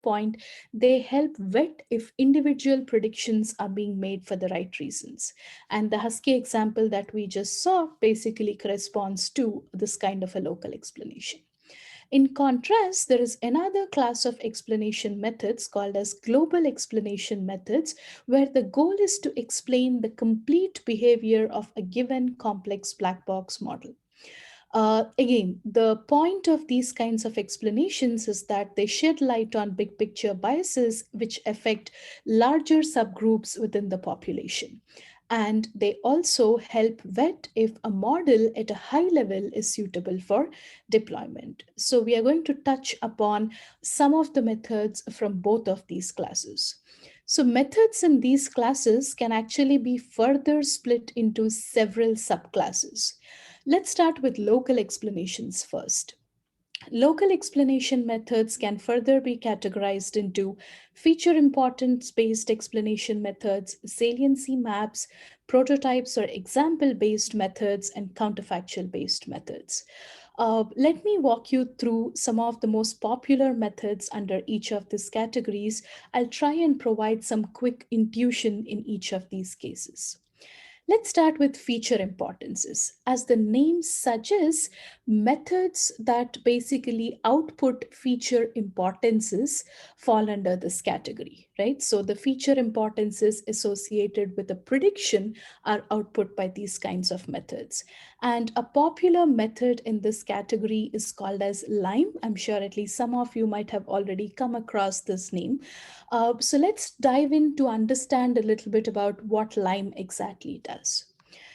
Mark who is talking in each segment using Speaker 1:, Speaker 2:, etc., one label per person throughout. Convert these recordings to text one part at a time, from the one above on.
Speaker 1: point, they help vet if individual predictions are being made for the right reasons. And the Husky example that we just saw basically corresponds to this kind of a local explanation. In contrast, there is another class of explanation methods called as global explanation methods, where the goal is to explain the complete behavior of a given complex black box model. Again, the point of these kinds of explanations is that they shed light on big picture biases which affect larger subgroups within the population. And they also help vet if a model at a high level is suitable for deployment. So we are going to touch upon some of the methods from both of these classes. So methods in these classes can actually be further split into several subclasses. Let's start with local explanations first. Local explanation methods can further be categorized into feature importance based explanation methods, saliency maps, prototypes or example based methods, and counterfactual based methods. Let me walk you through some of the most popular methods under each of these categories. I'll try and provide some quick intuition in each of these cases. Let's start with feature importances. As the name suggests, methods that basically output feature importances fall under this category, right? So the feature importances associated with a prediction are output by these kinds of methods. And a popular method in this category is called as LIME. I'm sure at least some of you might have already come across this name. So let's dive in to understand a little bit about what LIME exactly does.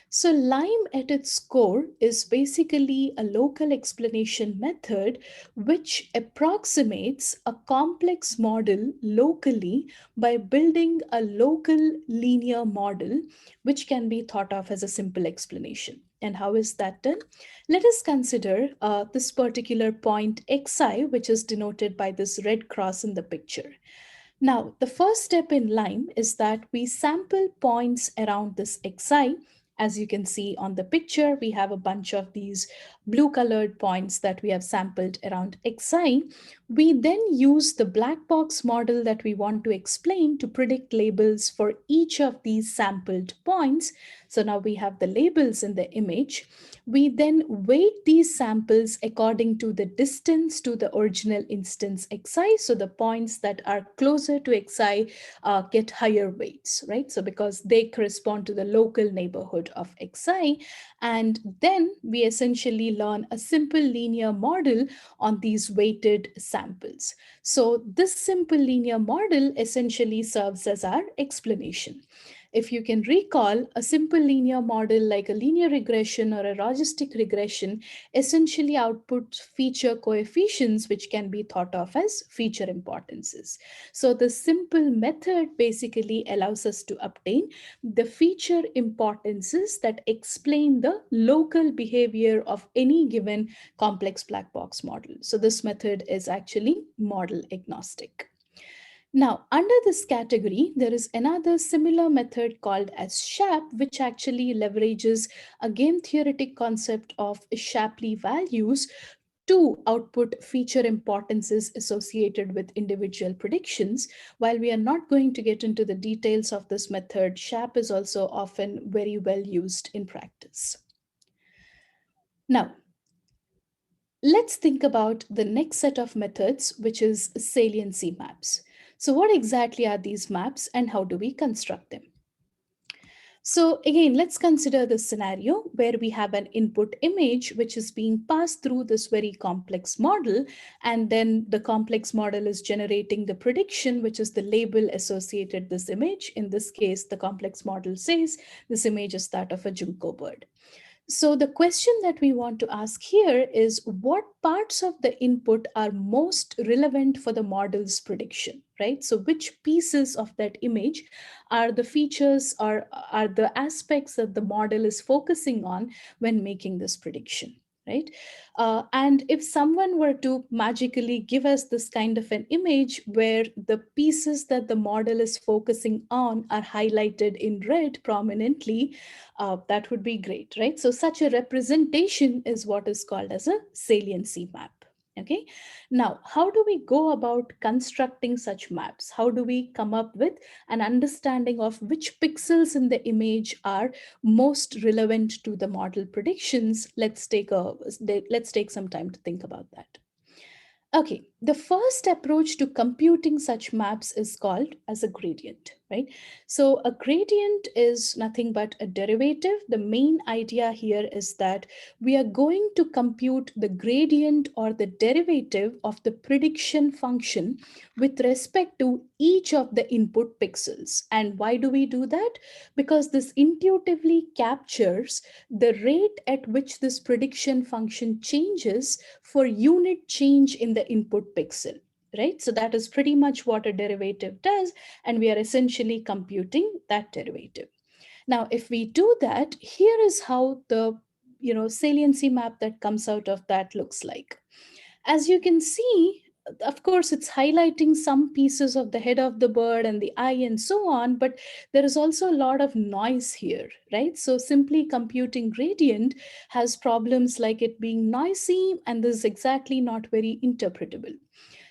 Speaker 1: So LIME at its core is basically a local explanation method which approximates a complex model locally by building a local linear model which can be thought of as a simple explanation. And how is that done? Let us consider this particular point xi, which is denoted by this red cross in the picture. Now, the first step in LIME is that we sample points around this xi. As you can see on the picture, we have a bunch of these blue colored points that we have sampled around xi. We then use the black box model that we want to explain to predict labels for each of these sampled points. So now we have the labels in the image. We then weight these samples according to the distance to the original instance xi. So the points that are closer to xi get higher weights, right? So because they correspond to the local neighborhood of xi. And then we essentially learn a simple linear model on these weighted samples. So this simple linear model essentially serves as our explanation. If you can recall, a simple linear model like a linear regression or a logistic regression essentially outputs feature coefficients which can be thought of as feature importances. So the simple method basically allows us to obtain the feature importances that explain the local behavior of any given complex black box model. So this method is actually model agnostic. Now, under this category, there is another similar method called as SHAP, which actually leverages a game theoretic concept of Shapley values to output feature importances associated with individual predictions. While we are not going to get into the details of this method, SHAP is also often very well used in practice. Now, let's think about the next set of methods, which is saliency maps. So what exactly are these maps and how do we construct them? So again, let's consider the scenario where we have an input image which is being passed through this very complex model, and then the complex model is generating the prediction, which is the label associated with this image. In this case, the complex model says this image is that of a junco bird. So the question that we want to ask here is what parts of the input are most relevant for the model's prediction, right? So which pieces of that image are the features or are the aspects that the model is focusing on when making this prediction? Right. And if someone were to magically give us this kind of an image where the pieces that the model is focusing on are highlighted in red prominently, that would be great, right? So such a representation is what is called as a saliency map. Okay, now how do we go about constructing such maps? How do we come up with an understanding of which pixels in the image are most relevant to the model predictions? Let's take some time to think about that. Okay, the first approach to computing such maps is called as a gradient, right? So a gradient is nothing but a derivative. The main idea here is that we are going to compute the gradient or the derivative of the prediction function with respect to each of the input pixels. And why do we do that? Because this intuitively captures the rate at which this prediction function changes for unit change in the input pixel, right? So that is pretty much what a derivative does, and we are essentially computing that derivative. Now, if we do that, here is how the saliency map that comes out of that looks like. As you can see, of course, it's highlighting some pieces of the head of the bird and the eye and so on, but there is also a lot of noise here, right? So simply computing gradient has problems like it being noisy, and this is exactly not very interpretable.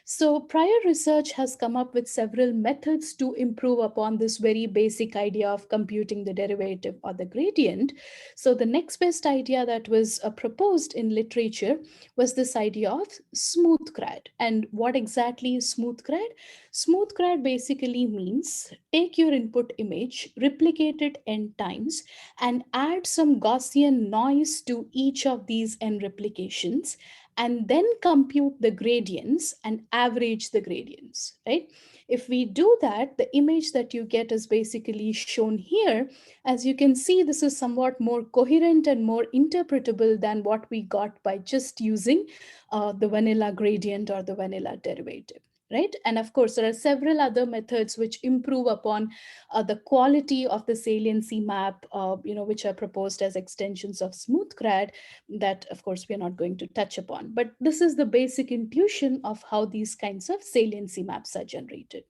Speaker 1: So, prior research has come up with several methods to improve upon this very basic idea of computing the derivative or the gradient. So, the next best idea that was proposed in literature was this idea of smooth grad. And what exactly is smooth grad? Smooth grad basically means take your input image, replicate it n times, and add some Gaussian noise to each of these n replications, and then compute the gradients and average the gradients, right? If we do that, the image that you get is basically shown here. As you can see, this is somewhat more coherent and more interpretable than what we got by just using the vanilla gradient or the vanilla derivative. Right. And of course, there are several other methods which improve upon the quality of the saliency map, which are proposed as extensions of smoothgrad that, of course, we are not going to touch upon. But this is the basic intuition of how these kinds of saliency maps are generated.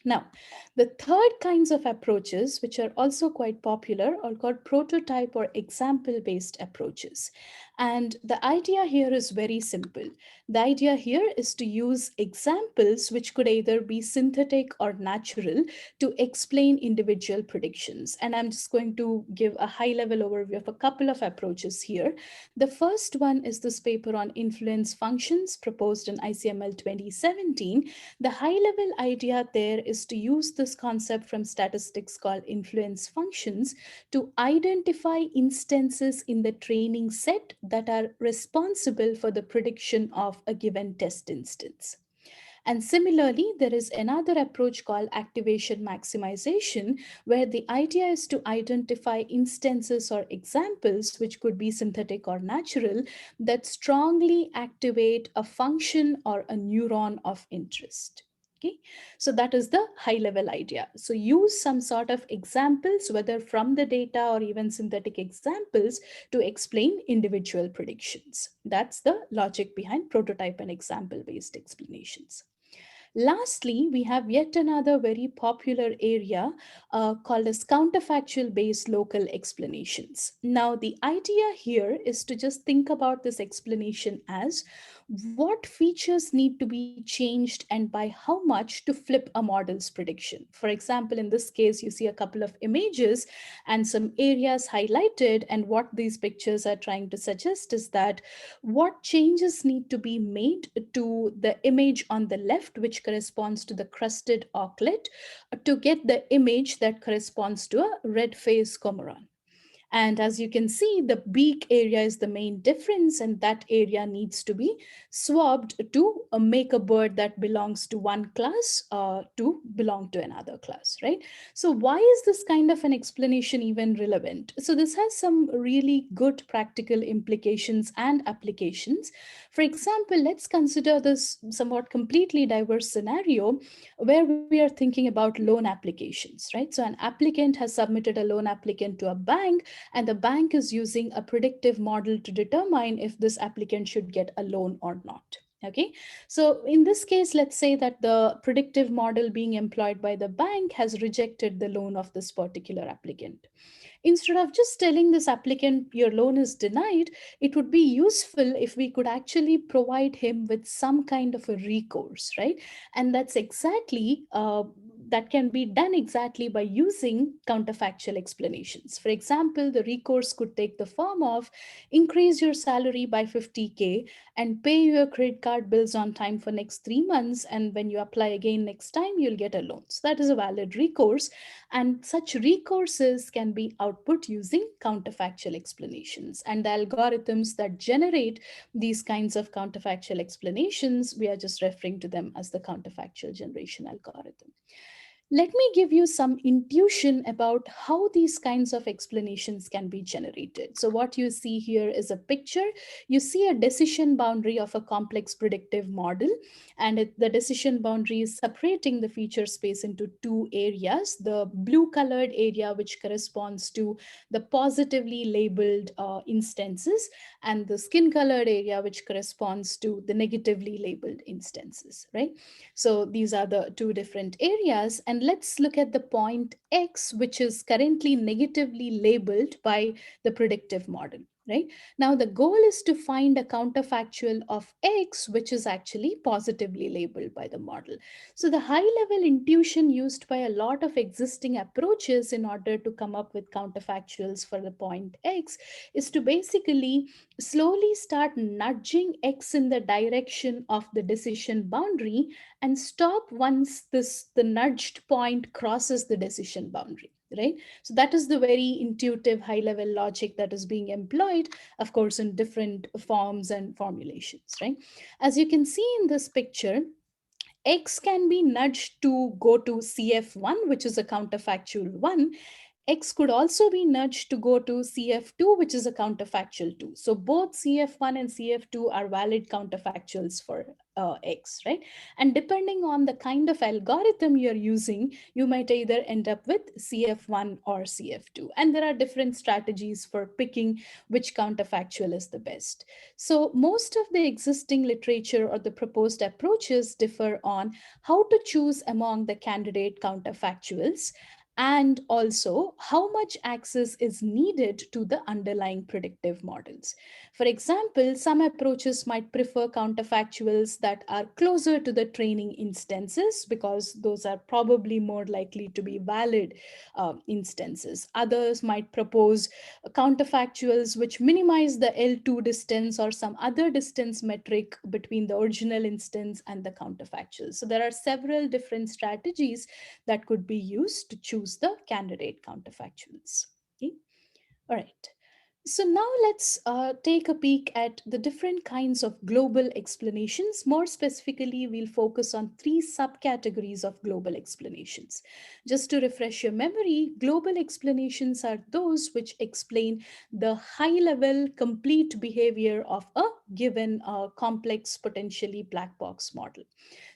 Speaker 1: Now, the third kinds of approaches, which are also quite popular, are called prototype or example based approaches. And the idea here is very simple. The idea here is to use examples which could either be synthetic or natural to explain individual predictions. And I'm just going to give a high level overview of a couple of approaches here. The first one is this paper on influence functions proposed in ICML 2017. The high level idea there is to use this concept from statistics called influence functions to identify instances in the training set that are responsible for the prediction of a given test instance. And similarly, there is another approach called activation maximization, where the idea is to identify instances or examples, which could be synthetic or natural, that strongly activate a function or a neuron of interest. Okay, so that is the high level idea. So use some sort of examples, whether from the data or even synthetic examples, to explain individual predictions. That's the logic behind prototype and example based explanations. Lastly, we have yet another very popular area called as counterfactual based local explanations. Now, the idea here is to just think about this explanation as what features need to be changed and by how much to flip a model's prediction. For example, in this case, you see a couple of images and some areas highlighted, and what these pictures are trying to suggest is that what changes need to be made to the image on the left, which corresponds to the crusted auklet, to get the image that corresponds to a red face cormorant. And as you can see, the beak area is the main difference, and that area needs to be swapped to make a bird that belongs to one class to belong to another class, right? So, why is this kind of an explanation even relevant? So, this has some really good practical implications and applications. For example, let's consider this somewhat completely diverse scenario where we are thinking about loan applications, right? So, an applicant has submitted a loan applicant to a bank, and the bank is using a predictive model to determine if this applicant should get a loan or not. Okay, so in this case, let's say that the predictive model being employed by the bank has rejected the loan of this particular applicant. Instead of just telling this applicant your loan is denied, it would be useful if we could actually provide him with some kind of a recourse, right? And that's exactly that can be done exactly by using counterfactual explanations. For example, the recourse could take the form of increase your salary by 50K and pay your credit card bills on time for next 3 months, and when you apply again next time you'll get a loan. So that is a valid recourse, and such recourses can be output using counterfactual explanations. And the algorithms that generate these kinds of counterfactual explanations, we are just referring to them as the counterfactual generation algorithm. Let me give you some intuition about how these kinds of explanations can be generated. So, what you see here is a picture. You see a decision boundary of a complex predictive model, and the decision boundary is separating the feature space into two areas: the blue colored area, which corresponds to the positively labeled instances, and the skin colored area, which corresponds to the negatively labeled instances, right? So these are the two different areas. And let's look at the point X, which is currently negatively labeled by the predictive model. Right now, the goal is to find a counterfactual of X, which is actually positively labeled by the model. So, the high level intuition used by a lot of existing approaches in order to come up with counterfactuals for the point X is to basically slowly start nudging X in the direction of the decision boundary and stop once the nudged point crosses the decision boundary, right? So that is the very intuitive high level logic that is being employed, of course, in different forms and formulations, right? As you can see in this picture, X can be nudged to go to CF1, which is a counterfactual 1. X could also be nudged to go to CF2, which is a counterfactual 2. So both CF1 and CF2 are valid counterfactuals for X, right? And depending on the kind of algorithm you're using, you might either end up with CF1 or CF2. And there are different strategies for picking which counterfactual is the best. So most of the existing literature or the proposed approaches differ on how to choose among the candidate counterfactuals, and also how much access is needed to the underlying predictive models. For example, some approaches might prefer counterfactuals that are closer to the training instances because those are probably more likely to be valid instances. Others might propose counterfactuals which minimize the L2 distance or some other distance metric between the original instance and the counterfactual. So there are several different strategies that could be used to choose the candidate counterfactuals. Okay? All right. So now let's take a peek at the different kinds of global explanations. More specifically, we'll focus on three subcategories of global explanations. Just to refresh your memory, global explanations are those which explain the high-level complete behavior of a given complex, potentially black box model.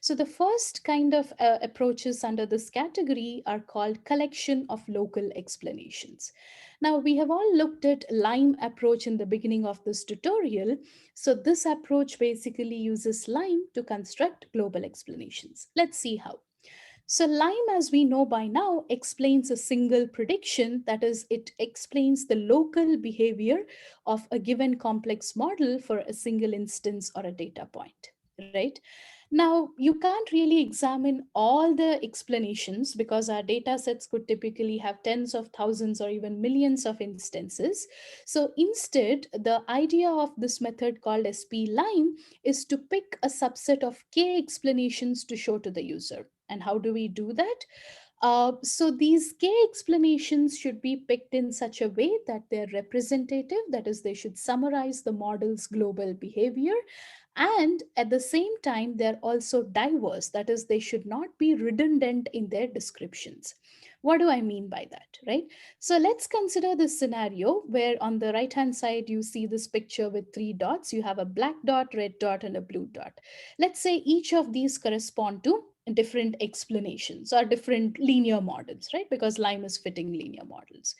Speaker 1: So the first kind of approaches under this category are called collection of local explanations. Now, we have all looked at LIME approach in the beginning of this tutorial. So this approach basically uses LIME to construct global explanations. Let's see how. So LIME, as we know by now, explains a single prediction. That is, it explains the local behavior of a given complex model for a single instance or a data point, right? Now, you can't really examine all the explanations because our data sets could typically have tens of thousands or even millions of instances. So instead, the idea of this method called SP-LIME is to pick a subset of K explanations to show to the user. And how do we do that? So these K explanations should be picked in such a way that they're representative, that is, they should summarize the model's global behavior, and at the same time they're also diverse, that is, they should not be redundant in their descriptions. What do I mean by that, right? So let's consider this scenario where on the right hand side you see this picture with three dots. You have a black dot, red dot, and a blue dot. Let's say each of these correspond to different explanations or different linear models, right? Because LIME is fitting linear models.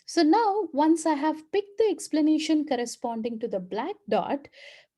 Speaker 1: So now, once I have picked the explanation corresponding to the black dot,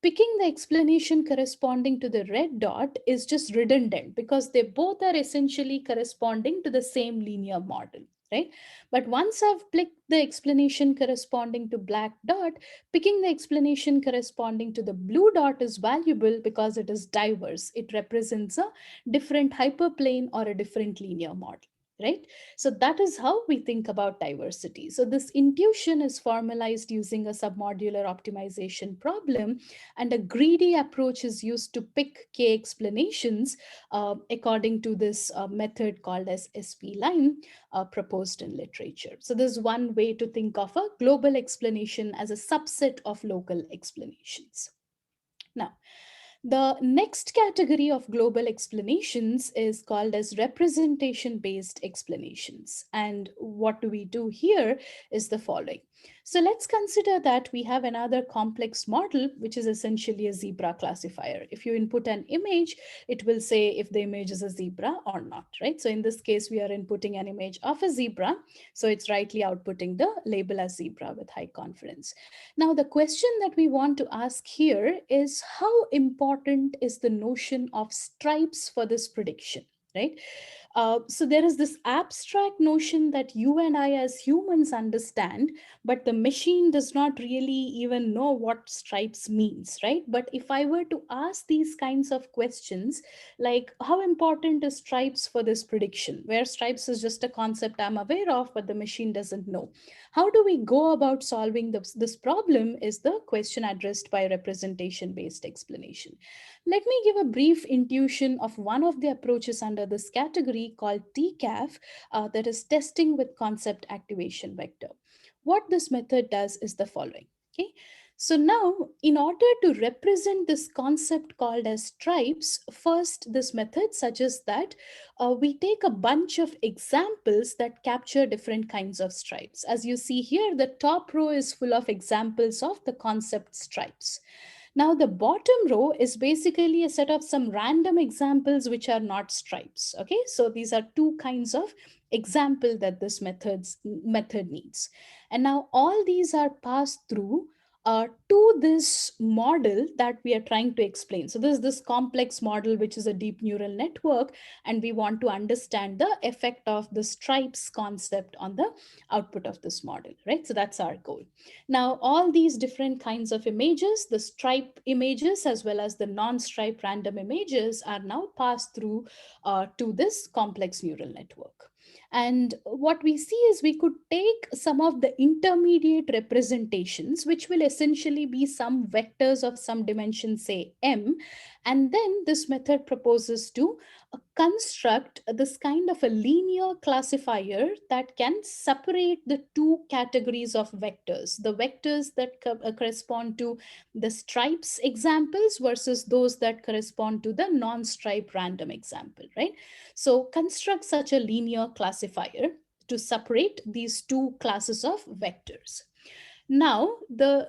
Speaker 1: picking the explanation corresponding to the red dot is just redundant because they both are essentially corresponding to the same linear model, right? But once I've picked the explanation corresponding to black dot, picking the explanation corresponding to the blue dot is valuable because it is diverse. It represents a different hyperplane or a different linear model, right? So that is how we think about diversity. So this intuition is formalized using a submodular optimization problem, and a greedy approach is used to pick k explanations according to this method called as SP line, proposed in literature. So there's one way to think of a global explanation as a subset of local explanations. Now, the next category of global explanations is called as representation based explanations. And what do we do here is the following. So let's consider that we have another complex model, which is essentially a zebra classifier. If you input an image, it will say if the image is a zebra or not, right? So in this case, we are inputting an image of a zebra. So it's rightly outputting the label as zebra with high confidence. Now, the question that we want to ask here is how important is the notion of stripes for this prediction, right? So there is this abstract notion that you and I as humans understand, but the machine does not really even know what stripes means, right? But if I were to ask these kinds of questions, like how important is stripes for this prediction, where stripes is just a concept I'm aware of, but the machine doesn't know. How do we go about solving this problem is the question addressed by representation based explanation. Let me give a brief intuition of one of the approaches under this category called TCAF, that is testing with concept activation vector. What this method does is the following. Okay. So now, in order to represent this concept called as stripes, first this method suggests that we take a bunch of examples that capture different kinds of stripes. As you see here, the top row is full of examples of the concept stripes. Now, the bottom row is basically a set of some random examples which are not stripes. Okay, so these are two kinds of example that this method needs. And now all these are passed through to this model that we are trying to explain. So this is this complex model, which is a deep neural network, and we want to understand the effect of the stripes concept on the output of this model, right? So that's our goal. Now, all these different kinds of images, the stripe images as well as the non-stripe random images, are now passed through to this complex neural network. And what we see is we could take some of the intermediate representations, which will essentially be some vectors of some dimension, say m, and then this method proposes to construct this kind of a linear classifier that can separate the two categories of vectors, the vectors that correspond to the stripes examples versus those that correspond to the non-stripe random example, right? So construct such a linear classifier to separate these two classes of vectors. Now, the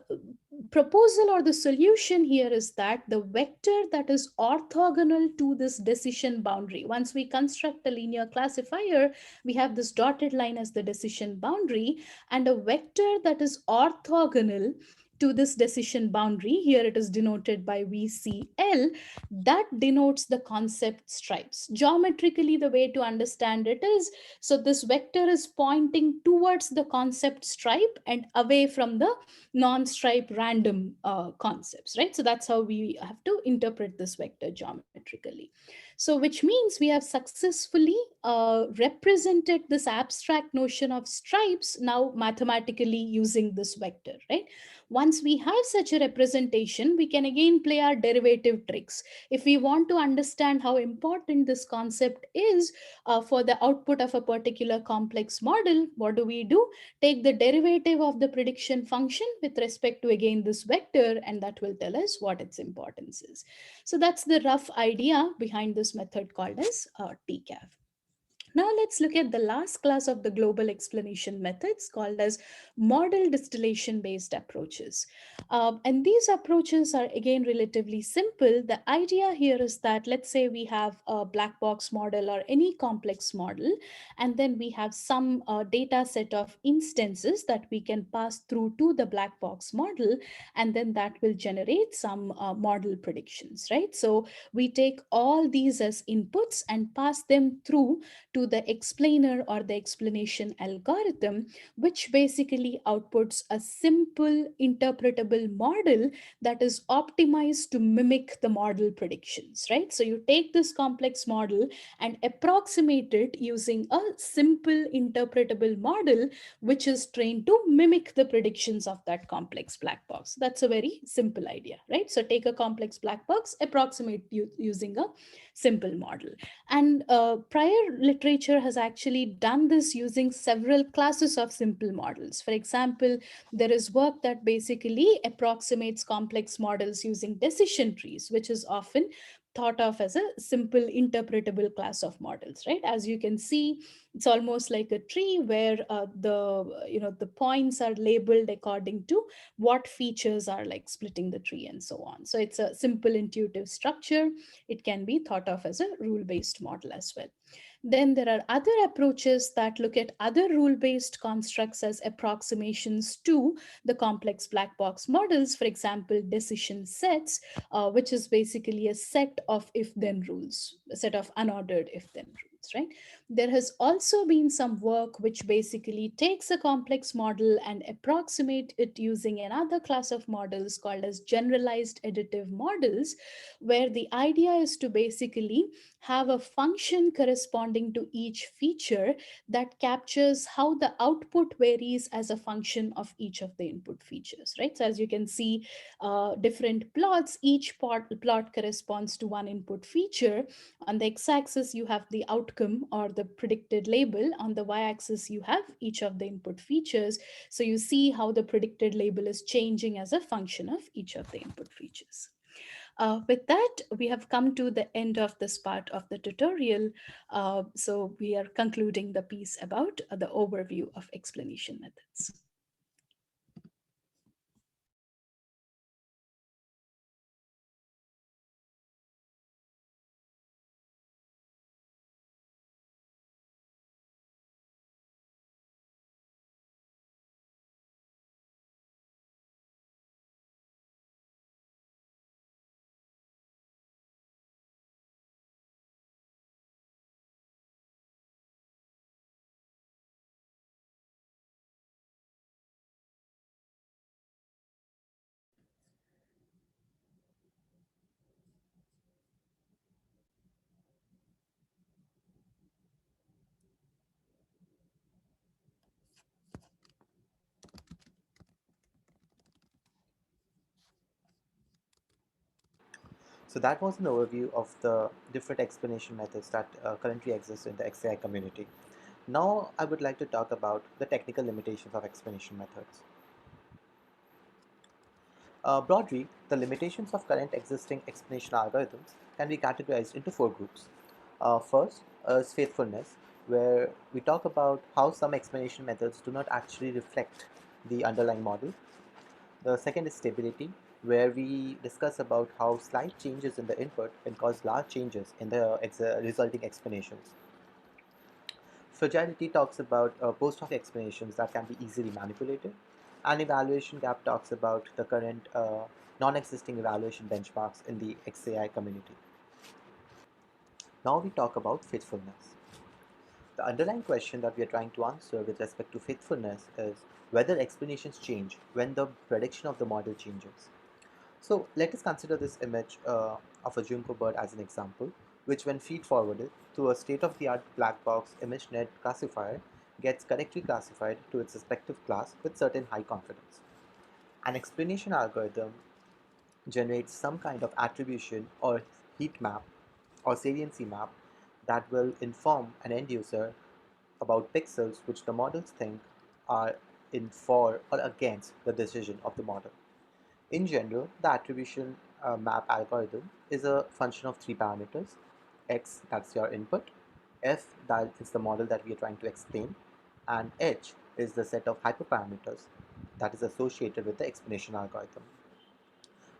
Speaker 1: proposal or the solution here is that the vector that is orthogonal to this decision boundary, once we construct a linear classifier, we have this dotted line as the decision boundary, and a vector that is orthogonal to this decision boundary, here it is denoted by VCL, that denotes the concept stripes. Geometrically, the way to understand it is, so this vector is pointing towards the concept stripe and away from the non-stripe random concepts, right? So that's how we have to interpret this vector geometrically. So which means we have successfully represented this abstract notion of stripes now mathematically using this vector, right? Once we have such a representation, we can again play our derivative tricks. If we want to understand how important this concept is for the output of a particular complex model, what do? Take the derivative of the prediction function with respect to again this vector, and that will tell us what its importance is. So that's the rough idea behind this method called as TCAF. Now let's look at the last class of the global explanation methods called as model distillation based approaches. And these approaches are again relatively simple. The idea here is that let's say we have a black box model or any complex model, and then we have some data set of instances that we can pass through to the black box model, and then that will generate some model predictions, right? So we take all these as inputs and pass them through to the explainer or the explanation algorithm, which basically outputs a simple interpretable model that is optimized to mimic the model predictions, right? So you take this complex model and approximate it using a simple interpretable model which is trained to mimic the predictions of that complex black box. That's a very simple idea, right? So take a complex black box, approximate using a simple model. And prior literature has actually done this using several classes of simple models. For example, there is work that basically approximates complex models using decision trees, which is often thought of as a simple interpretable class of models, right? As you can see, it's almost like a tree where the points are labeled according to what features are like splitting the tree and so on. So it's a simple intuitive structure. It can be thought of as a rule based model as well. Then there are other approaches that look at other rule based constructs as approximations to the complex black box models. For example, decision sets, which is basically a set of if then rules, a set of unordered if then rules, right? There has also been some work which basically takes a complex model and approximate it using another class of models called as generalized additive models, where the idea is to basically have a function corresponding to each feature that captures how the output varies as a function of each of the input features, right? So as you can see, different plots, each plot corresponds to one input feature. On the x-axis, you have the outcome or the predicted label. On the y-axis, you have each of the input features. So you see how the predicted label is changing as a function of each of the input features. With that, we have come to the end of this part of the tutorial. So we are concluding the piece about the overview of explanation methods.
Speaker 2: So that was an overview of the different explanation methods that currently exist in the XAI community. Now I would like to talk about the technical limitations of explanation methods. Broadly, the limitations of current existing explanation algorithms can be categorized into four groups. First is faithfulness, where we talk about how some explanation methods do not actually reflect the underlying model. The second is stability, where we discuss about how slight changes in the input can cause large changes in the resulting explanations. Fragility talks about post hoc explanations that can be easily manipulated, and evaluation gap talks about the current non-existing evaluation benchmarks in the XAI community. Now we talk about faithfulness. The underlying question that we are trying to answer with respect to faithfulness is whether explanations change when the prediction of the model changes. So let us consider this image of a junco bird as an example, which when feed-forwarded through a state-of-the-art black box ImageNet classifier gets correctly classified to its respective class with certain high confidence. An explanation algorithm generates some kind of attribution or heat map or saliency map that will inform an end user about pixels which the models think are in for or against the decision of the model. In general, the attribution map algorithm is a function of three parameters: x, that's your input; f, that is the model that we are trying to explain; and h is the set of hyperparameters that is associated with the explanation algorithm.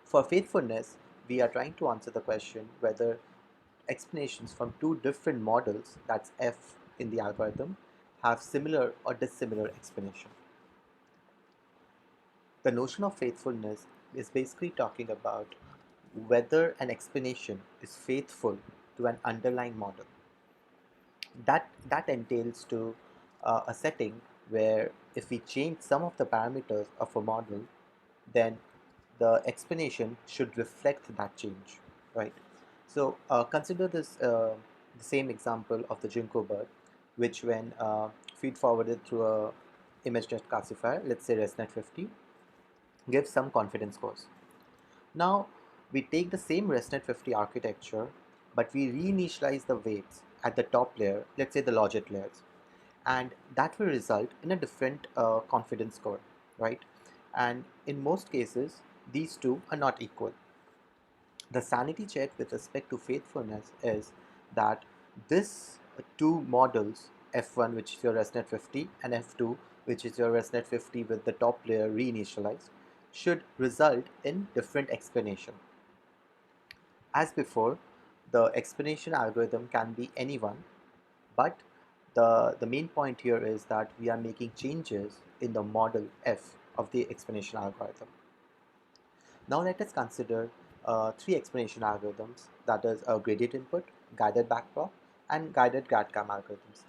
Speaker 2: For faithfulness, we are trying to answer the question whether explanations from two different models, that's f in the algorithm, have similar or dissimilar explanation. The notion of faithfulness is basically talking about whether an explanation is faithful to an underlying model. That entails to a setting where if we change some of the parameters of a model, then the explanation should reflect that change, right? So consider this the same example of the Jinko bird, which when feed forwarded through a ImageNet classifier, let's say ResNet 50, gives some confidence scores. Now we take the same ResNet 50 architecture, but we reinitialize the weights at the top layer, let's say the logit layers, and that will result in a different confidence score, right? And in most cases, these two are not equal. The sanity check with respect to faithfulness is that this two models, F1, which is your ResNet 50, and F2, which is your ResNet 50 with the top layer reinitialized, should result in different explanation. As before, the explanation algorithm can be anyone, but the main point here is that we are making changes in the model F of the explanation algorithm. Now let us consider three explanation algorithms, that is a gradient input, guided backprop, and guided GradCam algorithms.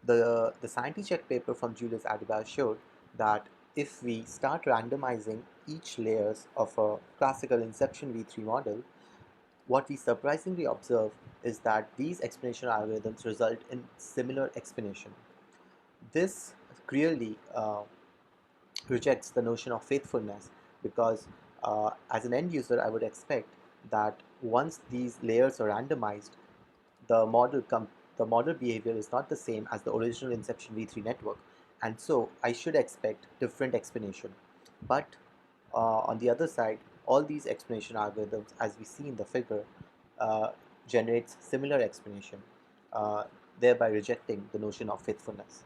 Speaker 2: The Sanity check paper from Julius Adebar showed that if we start randomizing each layers of a classical inception V3 model, what we surprisingly observe is that these explanation algorithms result in similar explanation. This clearly rejects the notion of faithfulness because as an end user, I would expect that once these layers are randomized, the the model behavior is not the same as the original Inception V3 network, and so I should expect different explanation. But on the other side, all these explanation algorithms, as we see in the figure, uh, generates similar explanation, uh, thereby rejecting the notion of faithfulness.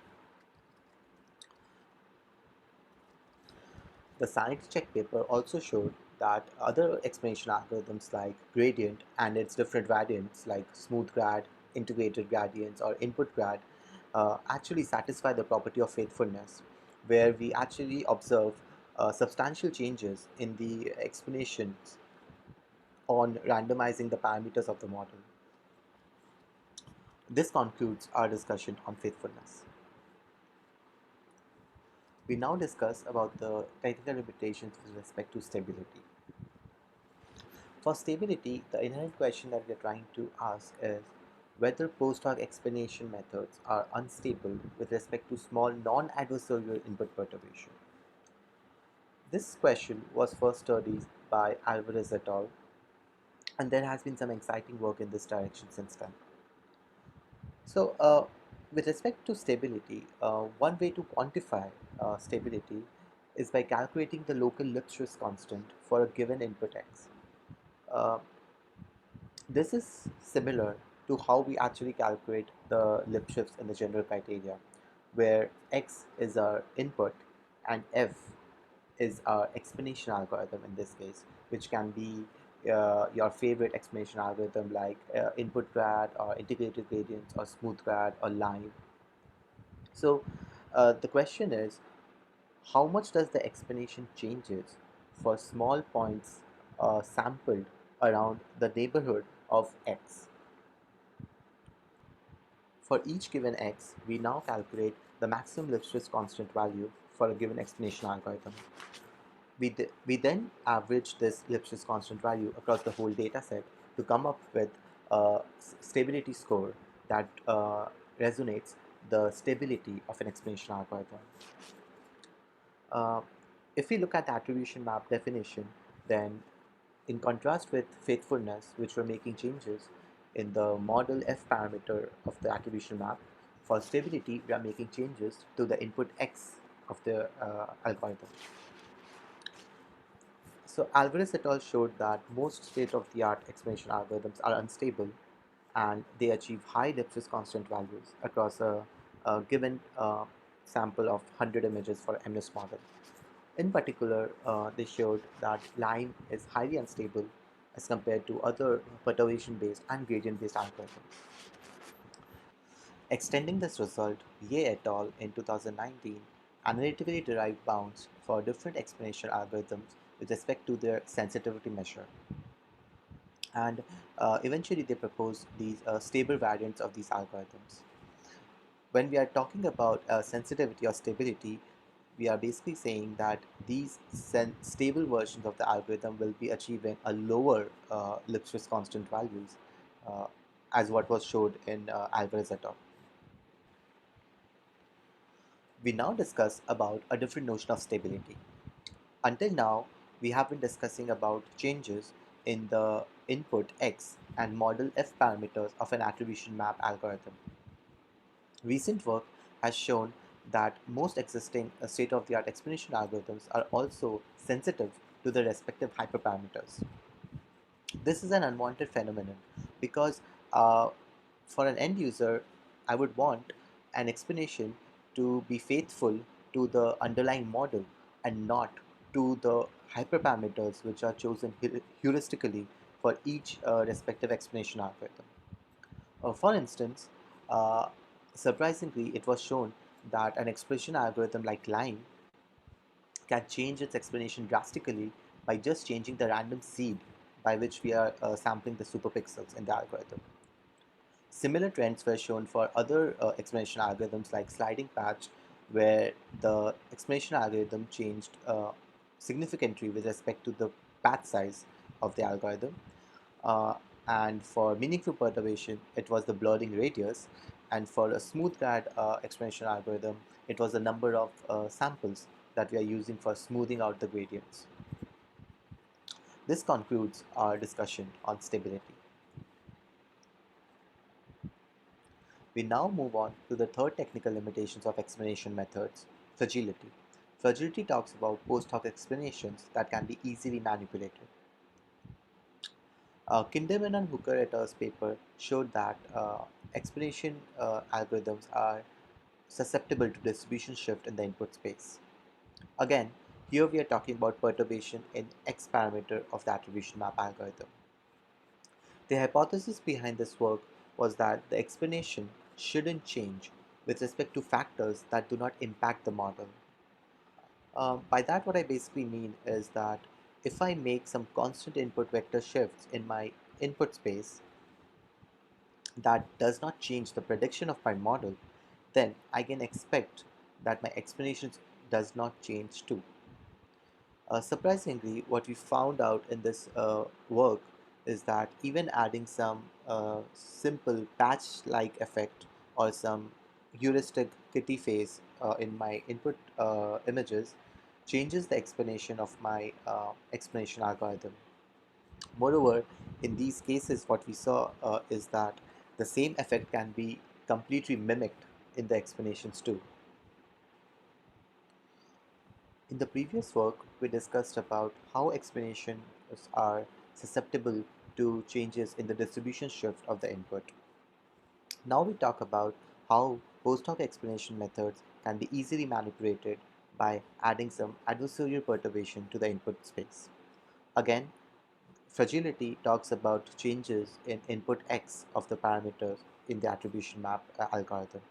Speaker 2: The sanity check paper also showed that other explanation algorithms like gradient and its different variants like smooth grad, integrated gradients, or input grad actually satisfy the property of faithfulness, where we actually observe substantial changes in the explanations on randomizing the parameters of the model. This concludes our discussion on faithfulness. We now discuss about the technical limitations with respect to stability. For stability, the inherent question that we are trying to ask is whether post hoc explanation methods are unstable with respect to small non-adversarial input perturbation. This question was first studied by Alvarez et al., and there has been some exciting work in this direction since then. So, with respect to stability, one way to quantify stability is by calculating the local Lipschitz constant for a given input x. Uh, This is similar to how we actually calculate the Lipschitz in the general criteria, where x is our input and f is our explanation algorithm in this case, which can be your favorite explanation algorithm like input grad or integrated gradients or smooth grad or line. So the question is, how much does the explanation changes for small points sampled around the neighborhood of x? For each given x, we now calculate the maximum Lipschitz constant value for a given explanation algorithm. We then average this Lipschitz constant value across the whole data set to come up with a stability score that resonates the stability of an explanation algorithm. Uh, if we look at the attribution map definition, then in contrast with faithfulness, which we're making changes in the model F parameter of the attribution map, for stability, we are making changes to the input X of the algorithm. So Alvarez et al. Showed that most state-of-the-art explanation algorithms are unstable and they achieve high Lipschitz constant values across a given sample of 100 images for MNIST model. In particular, they showed that line is highly unstable as compared to other perturbation-based and gradient-based algorithms. Extending this result, Ye et al. In 2019 analytically derived bounds for different explanation algorithms with respect to their sensitivity measure. and eventually they proposed these stable variants of these algorithms. When we are talking about sensitivity or stability, we are basically saying that these stable versions of the algorithm will be achieving a lower Lipschitz constant values, uh, as what was showed in Alvarez et al. We now discuss about a different notion of stability. Until now, we have been discussing about changes in the input x and model f parameters of an attribution map algorithm. Recent work has shown that most existing state-of-the-art explanation algorithms are also sensitive to the respective hyperparameters. This is an unwanted phenomenon because uh, for an end user, I would want an explanation to be faithful to the underlying model and not to the hyperparameters which are chosen heuristically for each respective explanation algorithm. For instance, uh, surprisingly, it was shown that an expression algorithm like line can change its explanation drastically by just changing the random seed by which we are sampling the superpixels in the algorithm. Similar trends were shown for other explanation algorithms like sliding patch, where the explanation algorithm changed significantly with respect to the patch size of the algorithm. Uh, and for meaningful perturbation, it was the blurring radius. And for a smooth grad explanation algorithm, it was the number of samples that we are using for smoothing out the gradients. This concludes our discussion on stability. We now move on to the third technical limitations of explanation methods, fragility. Fragility talks about post hoc explanations that can be easily manipulated. Kinderman and Hooker et al.'s paper showed that explanation algorithms are susceptible to distribution shift in the input space. Again, here we are talking about perturbation in X parameter of the attribution map algorithm. The hypothesis behind this work was that the explanation shouldn't change with respect to factors that do not impact the model. By that, what I basically mean is that if I make some constant input vector shifts in my input space that does not change the prediction of my model, then I can expect that my explanations does not change too. Surprisingly, what we found out in this work is that even adding some simple patch-like effect or some heuristic kitty face in my input images changes the explanation of my explanation algorithm. Moreover, in these cases, what we saw is that the same effect can be completely mimicked in the explanations too. In the previous work, we discussed about how explanations are susceptible to changes in the distribution shift of the input. Now we talk about how post-hoc explanation methods can be easily manipulated by adding some adversarial perturbation to the input space. Again, fragility talks about changes in input x of the parameters in the attribution map algorithm.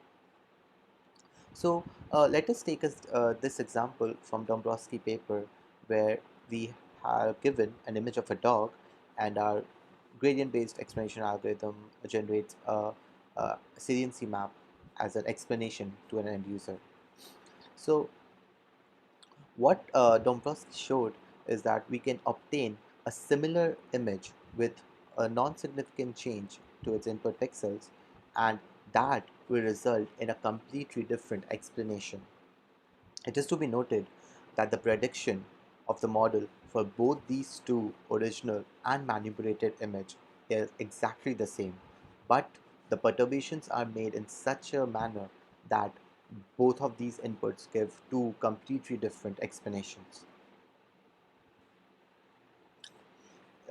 Speaker 2: So let us take this example from Dombrowski paper where we have given an image of a dog and our gradient-based explanation algorithm generates a saliency map as an explanation to an end user. So what Dombrowski showed is that we can obtain a similar image with a non-significant change to its input pixels, and that will result in a completely different explanation. It is to be noted that the prediction of the model for both these two original and manipulated image is exactly the same, but the perturbations are made in such a manner that both of these inputs give two completely different explanations.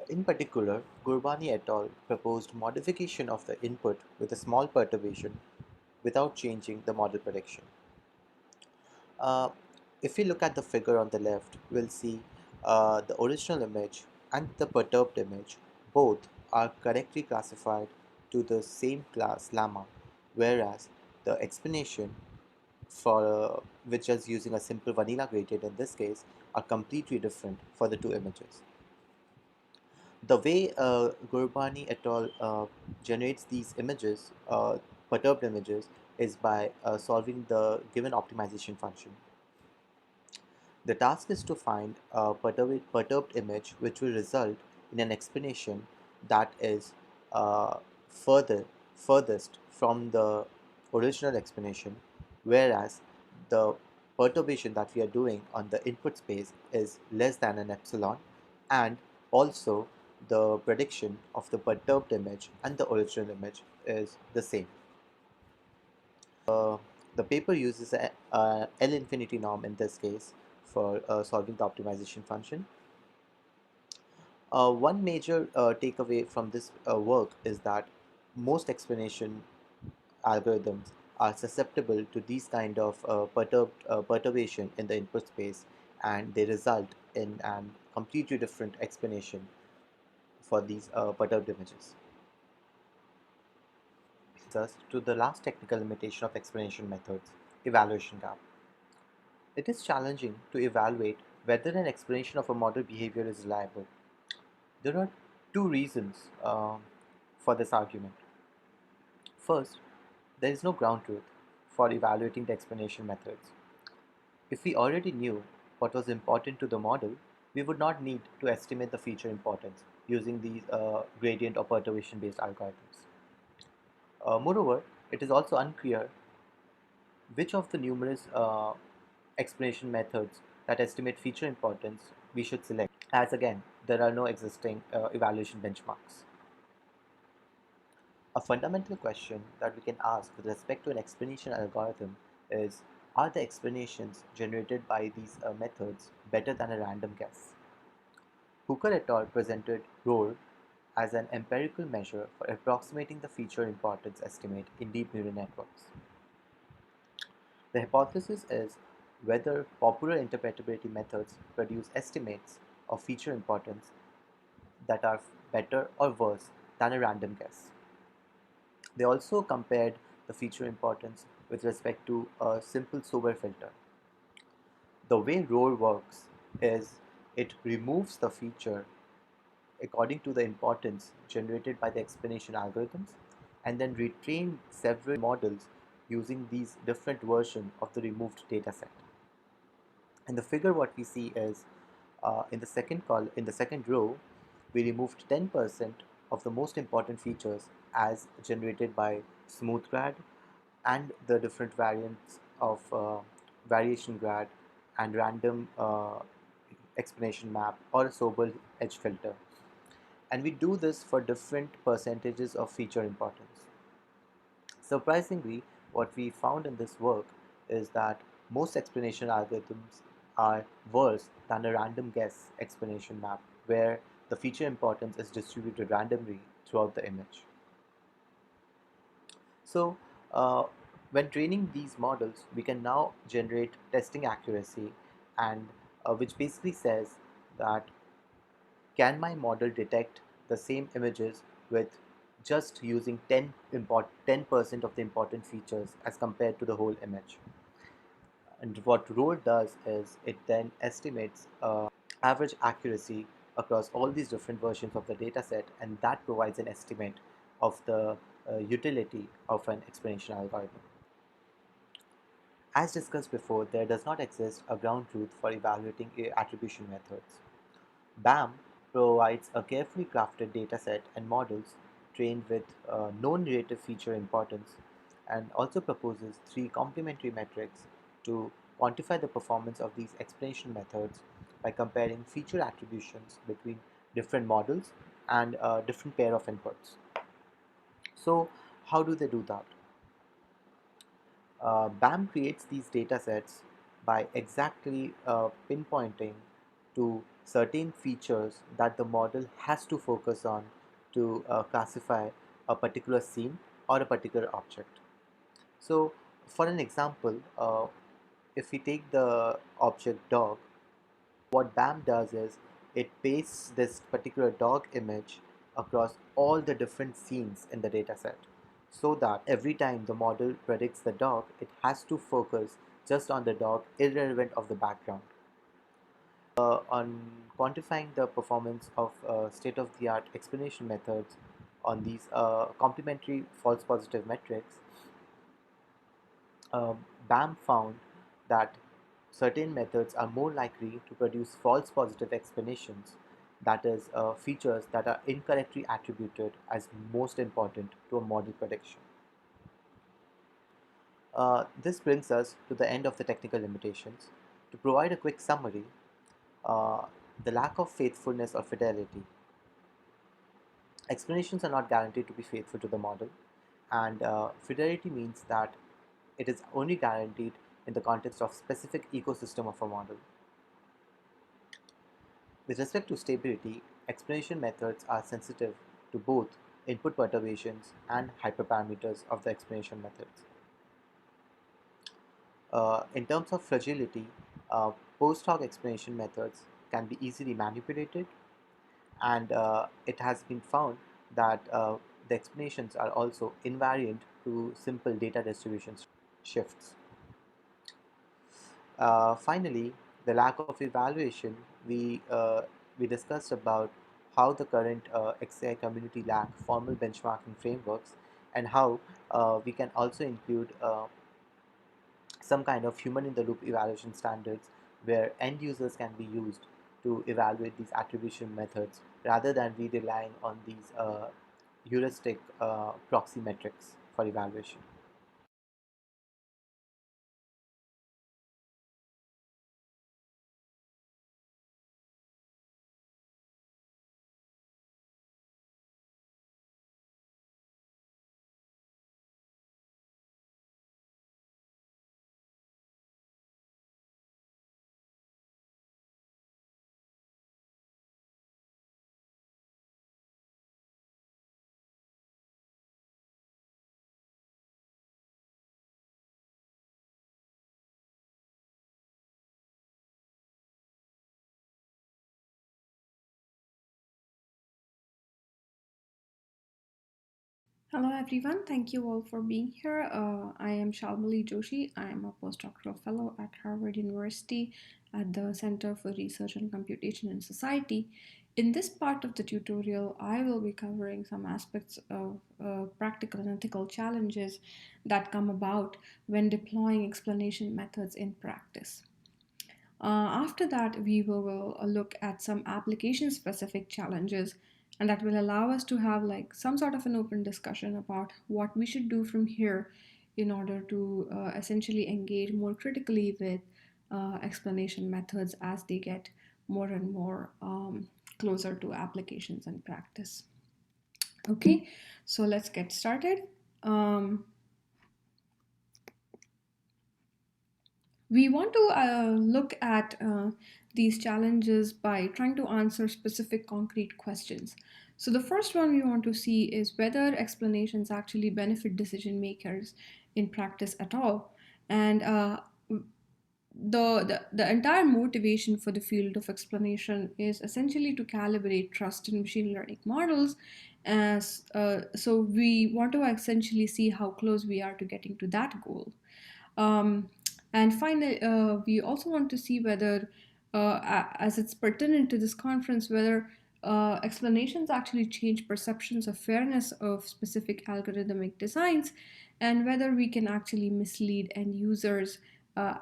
Speaker 2: In particular, Gurbani et al. Proposed modification of the input with a small perturbation without changing the model prediction. Uh, if we look at the figure on the left, we'll see the original image and the perturbed image both are correctly classified to the same class llama, whereas the explanation for which is using a simple vanilla gradient in this case are completely different for the two images. The way Gurbani et al. Generates these images, perturbed images, is by solving the given optimization function. The task is to find a perturbed image which will result in an explanation that is uh, further, furthest from the original explanation, whereas the perturbation that we are doing on the input space is less than an epsilon, and also the prediction of the perturbed image and the original image is the same. The paper uses a L infinity norm in this case for solving the optimization function. One major takeaway from this work is that most explanation algorithms are susceptible to these kind of perturbation in the input space, and they result in a completely different explanation for these perturbed images. Thus, to the last technical limitation of explanation methods, evaluation gap. It is challenging to evaluate whether an explanation of a model behavior is reliable. There are two reasons for this argument. First, there is no ground truth for evaluating the explanation methods. If we already knew what was important to the model, we would not need to estimate the feature importance using these gradient or perturbation based algorithms. Moreover, it is also unclear which of the numerous explanation methods that estimate feature importance we should select, as again, there are no existing evaluation benchmarks. A fundamental question that we can ask with respect to an explanation algorithm is, are the explanations generated by these methods better than a random guess? Hooker et al. Presented ROR as an empirical measure for approximating the feature importance estimate in deep neural networks. The hypothesis is whether popular interpretability methods produce estimates of feature importance that are better or worse than a random guess. They also compared the feature importance with respect to a simple sober filter. The way ROR works is it removes the feature according to the importance generated by the explanation algorithms and then retrain several models using these different versions of the removed dataset. In the figure, what we see is in the second row, we removed 10% of the most important features as generated by smooth grad and the different variants of variation grad and random explanation map or a Sobel edge filter. And we do this for different percentages of feature importance. Surprisingly, what we found in this work is that most explanation algorithms are worse than a random guess explanation map, where the feature importance is distributed randomly throughout the image. So, uh, when training these models, we can now generate testing accuracy, and which basically says that can my model detect the same images with just using 10% of the important features as compared to the whole image? And what role does is it then estimates average accuracy across all these different versions of the dataset, and that provides an estimate of the utility of an explanation algorithm. As discussed before, there does not exist a ground truth for evaluating attribution methods. BAM provides a carefully crafted dataset and models trained with known relative feature importance, and also proposes three complementary metrics to quantify the performance of these explanation methods by comparing feature attributions between different models and a different pair of inputs. So, how do they do that? BAM creates these data sets by exactly pinpointing to certain features that the model has to focus on to classify a particular scene or a particular object. So, for an example, if we take the object dog, what BAM does is it pastes this particular dog image across all the different scenes in the dataset so that every time the model predicts the dog, it has to focus just on the dog irrelevant of the background. on quantifying the performance of state-of-the-art explanation methods on these complementary false positive metrics, BAM found that certain methods are more likely to produce false positive explanations, that is, features that are incorrectly attributed as most important to a model prediction. This brings us to the end of the technical limitations. To provide a quick summary, uh, the lack of faithfulness or fidelity. Explanations are not guaranteed to be faithful to the model, and fidelity means that it is only guaranteed in the context of specific ecosystem of a model. With respect to stability, explanation methods are sensitive to both input perturbations and hyperparameters of the explanation methods. In terms of fragility, uh, post hoc explanation methods can be easily manipulated, and it has been found that the explanations are also invariant to simple data distribution shifts. Finally, the lack of evaluation, we discussed about how the current XAI community lack formal benchmarking frameworks, and how we can also include some kind of human in the loop evaluation standards where end users can be used to evaluate these attribution methods rather than we relying on these heuristic proxy metrics for evaluation.
Speaker 3: Hello everyone, thank you all for being here. I am Shalmali Joshi. I am a postdoctoral fellow at Harvard University at the Center for Research on Computation and Society. In this part of the tutorial, I will be covering some aspects of practical and ethical challenges that come about when deploying explanation methods in practice. After that, we will look at some application specific challenges, and that will allow us to have like some sort of an open discussion about what we should do from here in order to essentially engage more critically with explanation methods as they get more and more closer to applications and practice. Okay, so let's get started. Um, we want to look at these challenges by trying to answer specific concrete questions. So, the first one we want to see is whether explanations actually benefit decision makers in practice at all. And the entire motivation for the field of explanation is essentially to calibrate trust in machine learning models. So, we want to essentially see how close we are to getting to that goal. Um, and finally, we also want to see whether, as it's pertinent to this conference, whether explanations actually change perceptions of fairness of specific algorithmic designs, and whether we can actually mislead end users uh,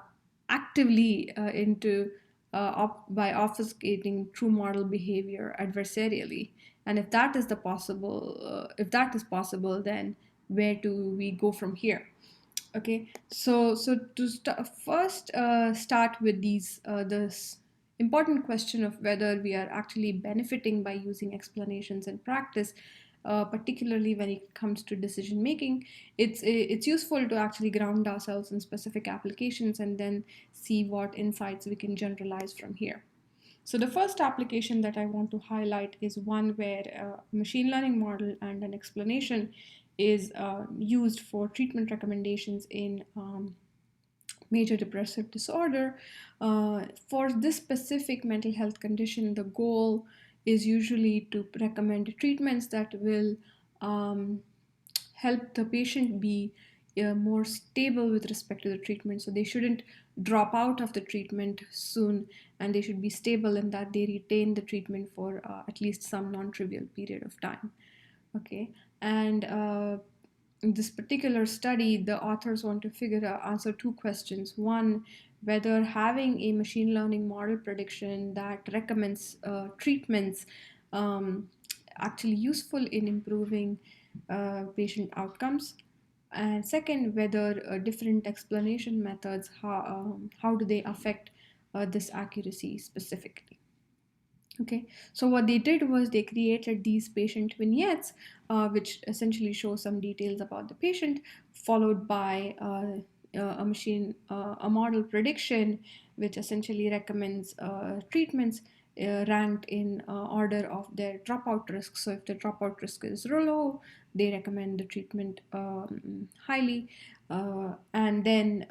Speaker 3: actively into by obfuscating true model behavior adversarially. And if that is possible, then where do we go from here? Okay, so to first start with these this important question of whether we are actually benefiting by using explanations in practice, particularly when it comes to decision making. It's useful to actually ground ourselves in specific applications and then see what insights we can generalize from here. So the first application that I want to highlight is one where a machine learning model and an explanation is used for treatment recommendations in major depressive disorder. For this specific mental health condition, the goal is usually to recommend treatments that will um, help the patient be more stable with respect to the treatment. So they shouldn't drop out of the treatment soon, and they should be stable in that they retain the treatment for at least some non-trivial period of time. Okay, and in this particular study, the authors want to answer two questions. One, whether having a machine learning model prediction that recommends treatments um, actually useful in improving patient outcomes, and second, whether different explanation methods, how do they affect this accuracy specifically. Okay, so what they did was they created these patient vignettes, which essentially show some details about the patient, followed by a model prediction, which essentially recommends treatments ranked in order of their dropout risk. So if the dropout risk is low, they recommend the treatment highly, and then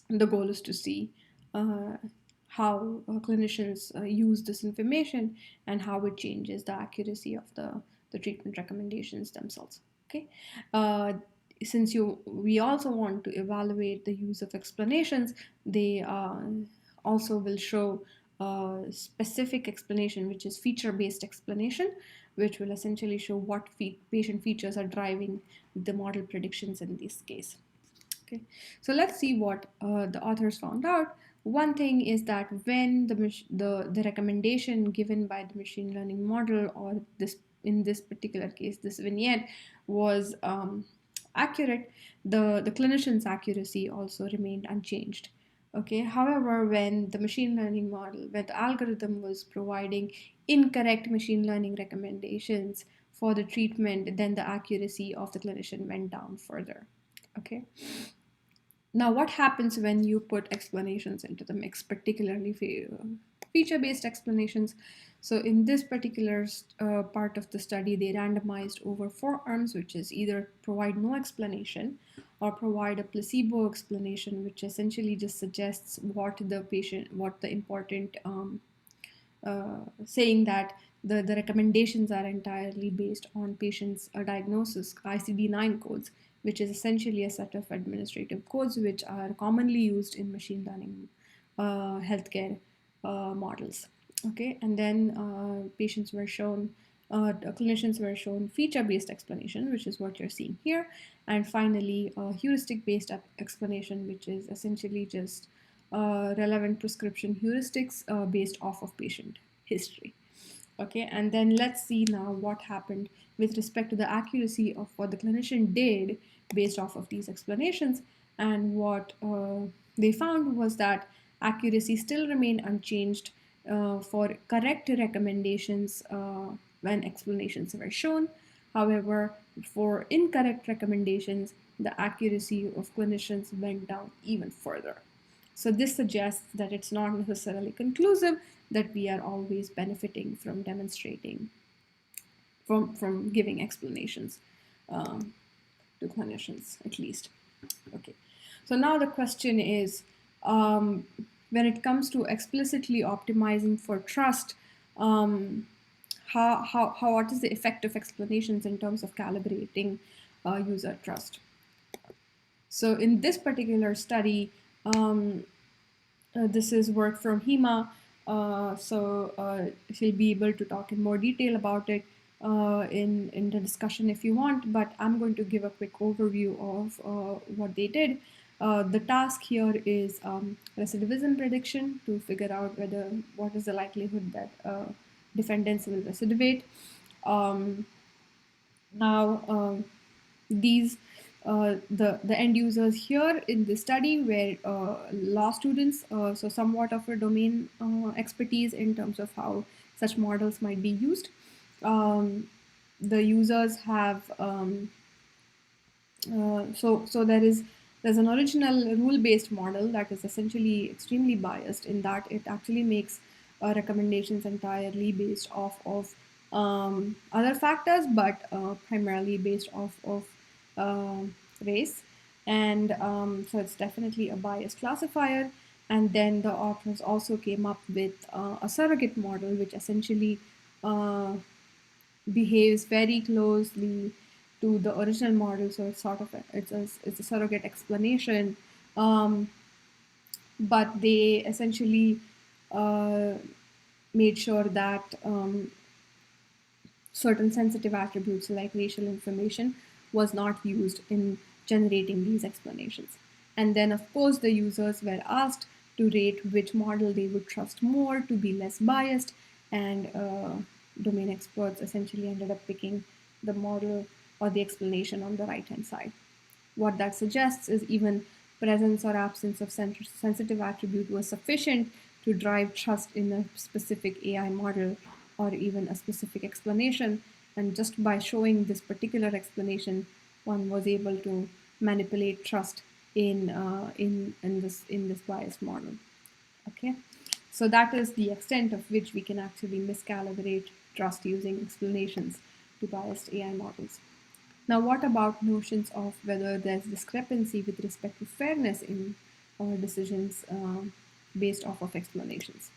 Speaker 3: the goal is to see uh, how clinicians use this information and how it changes the accuracy of the treatment recommendations themselves. Okay, uh, since we also want to evaluate the use of explanations, they also will show specific explanation, which is feature-based explanation, which will essentially show what patient features are driving the model predictions in this case. Okay, so let's see what the authors found out. One thing is that when the recommendation given by the machine learning model, or this in this particular case, this vignette was accurate, the clinician's accuracy also remained unchanged. Okay, however, when the machine learning model, when the algorithm was providing incorrect machine learning recommendations for the treatment, then the accuracy of the clinician went down further. Okay, now, what happens when you put explanations into the mix, particularly feature-based explanations? So in this particular part of the study, they randomized over 4 arms, which is either provide no explanation or provide a placebo explanation, which essentially just suggests what the important saying that the recommendations are entirely based on patients' diagnosis, ICD-9 codes, which is essentially a set of administrative codes which are commonly used in machine learning healthcare models. Okay, and then clinicians were shown feature-based explanation, which is what you're seeing here, and finally heuristic-based explanation, which is essentially just relevant prescription heuristics based off of patient history. Okay, and then let's see now what happened with respect to the accuracy of what the clinician did based off of these explanations. And what they found was that accuracy still remained unchanged for correct recommendations when explanations were shown. However, for incorrect recommendations, the accuracy of clinicians went down even further. So this suggests that it's not necessarily conclusive that we are always benefiting from demonstrating, from giving explanations um, to clinicians, at least. Okay. So now the question is, when it comes to explicitly optimizing for trust, what is the effect of explanations in terms of calibrating user trust? So in this particular study, this is work from Hima, she'll be able to talk in more detail about it in the discussion if you want, but I'm going to give a quick overview of what they did. The task here is recidivism prediction to figure out what is the likelihood that defendants will recidivate. Um, now, these the end users here in the study were law students, so somewhat of a domain expertise in terms of how such models might be used. The users have so there's an original rule-based model that is essentially extremely biased in that it actually makes recommendations entirely based off of other factors, but primarily based off of uh, race, and so it's definitely a biased classifier. And then the authors also came up with a surrogate model, which essentially uh, behaves very closely to the original model, so it's sort of it's a surrogate explanation. Um, but they essentially uh, made sure that certain sensitive attributes like racial information was not used in generating these explanations. And then, of course, the users were asked to rate which model they would trust more to be less biased, and domain experts essentially ended up picking the model or the explanation on the right hand side. What that suggests is even presence or absence of sensitive attribute was sufficient to drive trust in a specific AI model or even a specific explanation. And just by showing this particular explanation, one was able to manipulate trust in this biased model. Okay, so that is the extent of which we can actually miscalibrate trust using explanations to biased AI models. Now, what about notions of whether there's discrepancy with respect to fairness in decisions based off of explanations?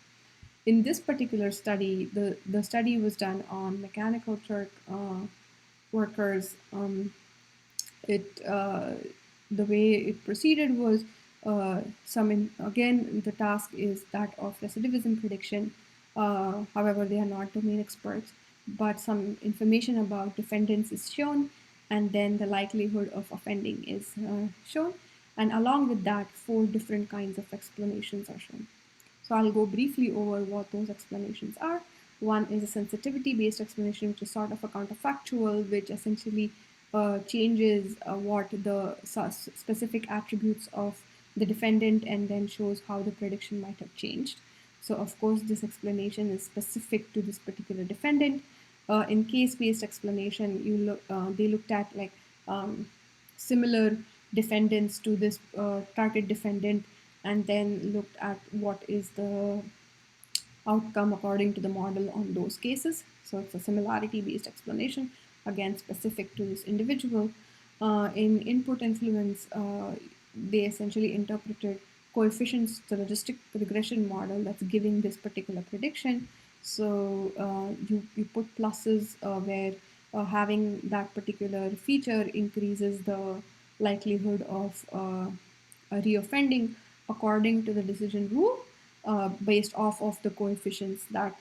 Speaker 3: In this particular study, the study was done on mechanical Turk workers. It The way it proceeded was again, the task is that of recidivism prediction. However, they are not domain experts, but some information about defendants is shown, and then the likelihood of offending is shown, and along with that, four different kinds of explanations are shown. So I'll go briefly over what those explanations are. One is a sensitivity-based explanation, which is sort of a counterfactual, which essentially changes what the specific attributes of the defendant and then shows how the prediction might have changed. So of course, this explanation is specific to this particular defendant. In case-based explanation, they looked at like similar defendants to this target defendant, and then looked at what is the outcome according to the model on those cases. So it's a similarity based explanation, again specific to this individual. In input influence, they essentially interpreted coefficients, the logistic regression model that's giving this particular prediction. So you put pluses where having that particular feature increases the likelihood of reoffending according to the decision rule, based off of the coefficients that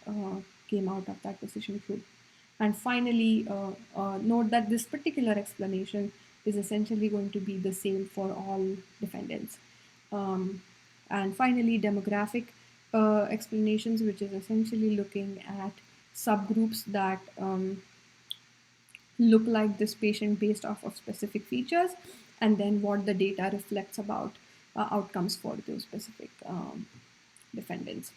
Speaker 3: came out of that decision rule. And finally, note that this particular explanation is essentially going to be the same for all defendants. Um, and finally, demographic explanations, which is essentially looking at subgroups that look like this patient based off of specific features, and then what the data reflects about outcomes for those specific defendants.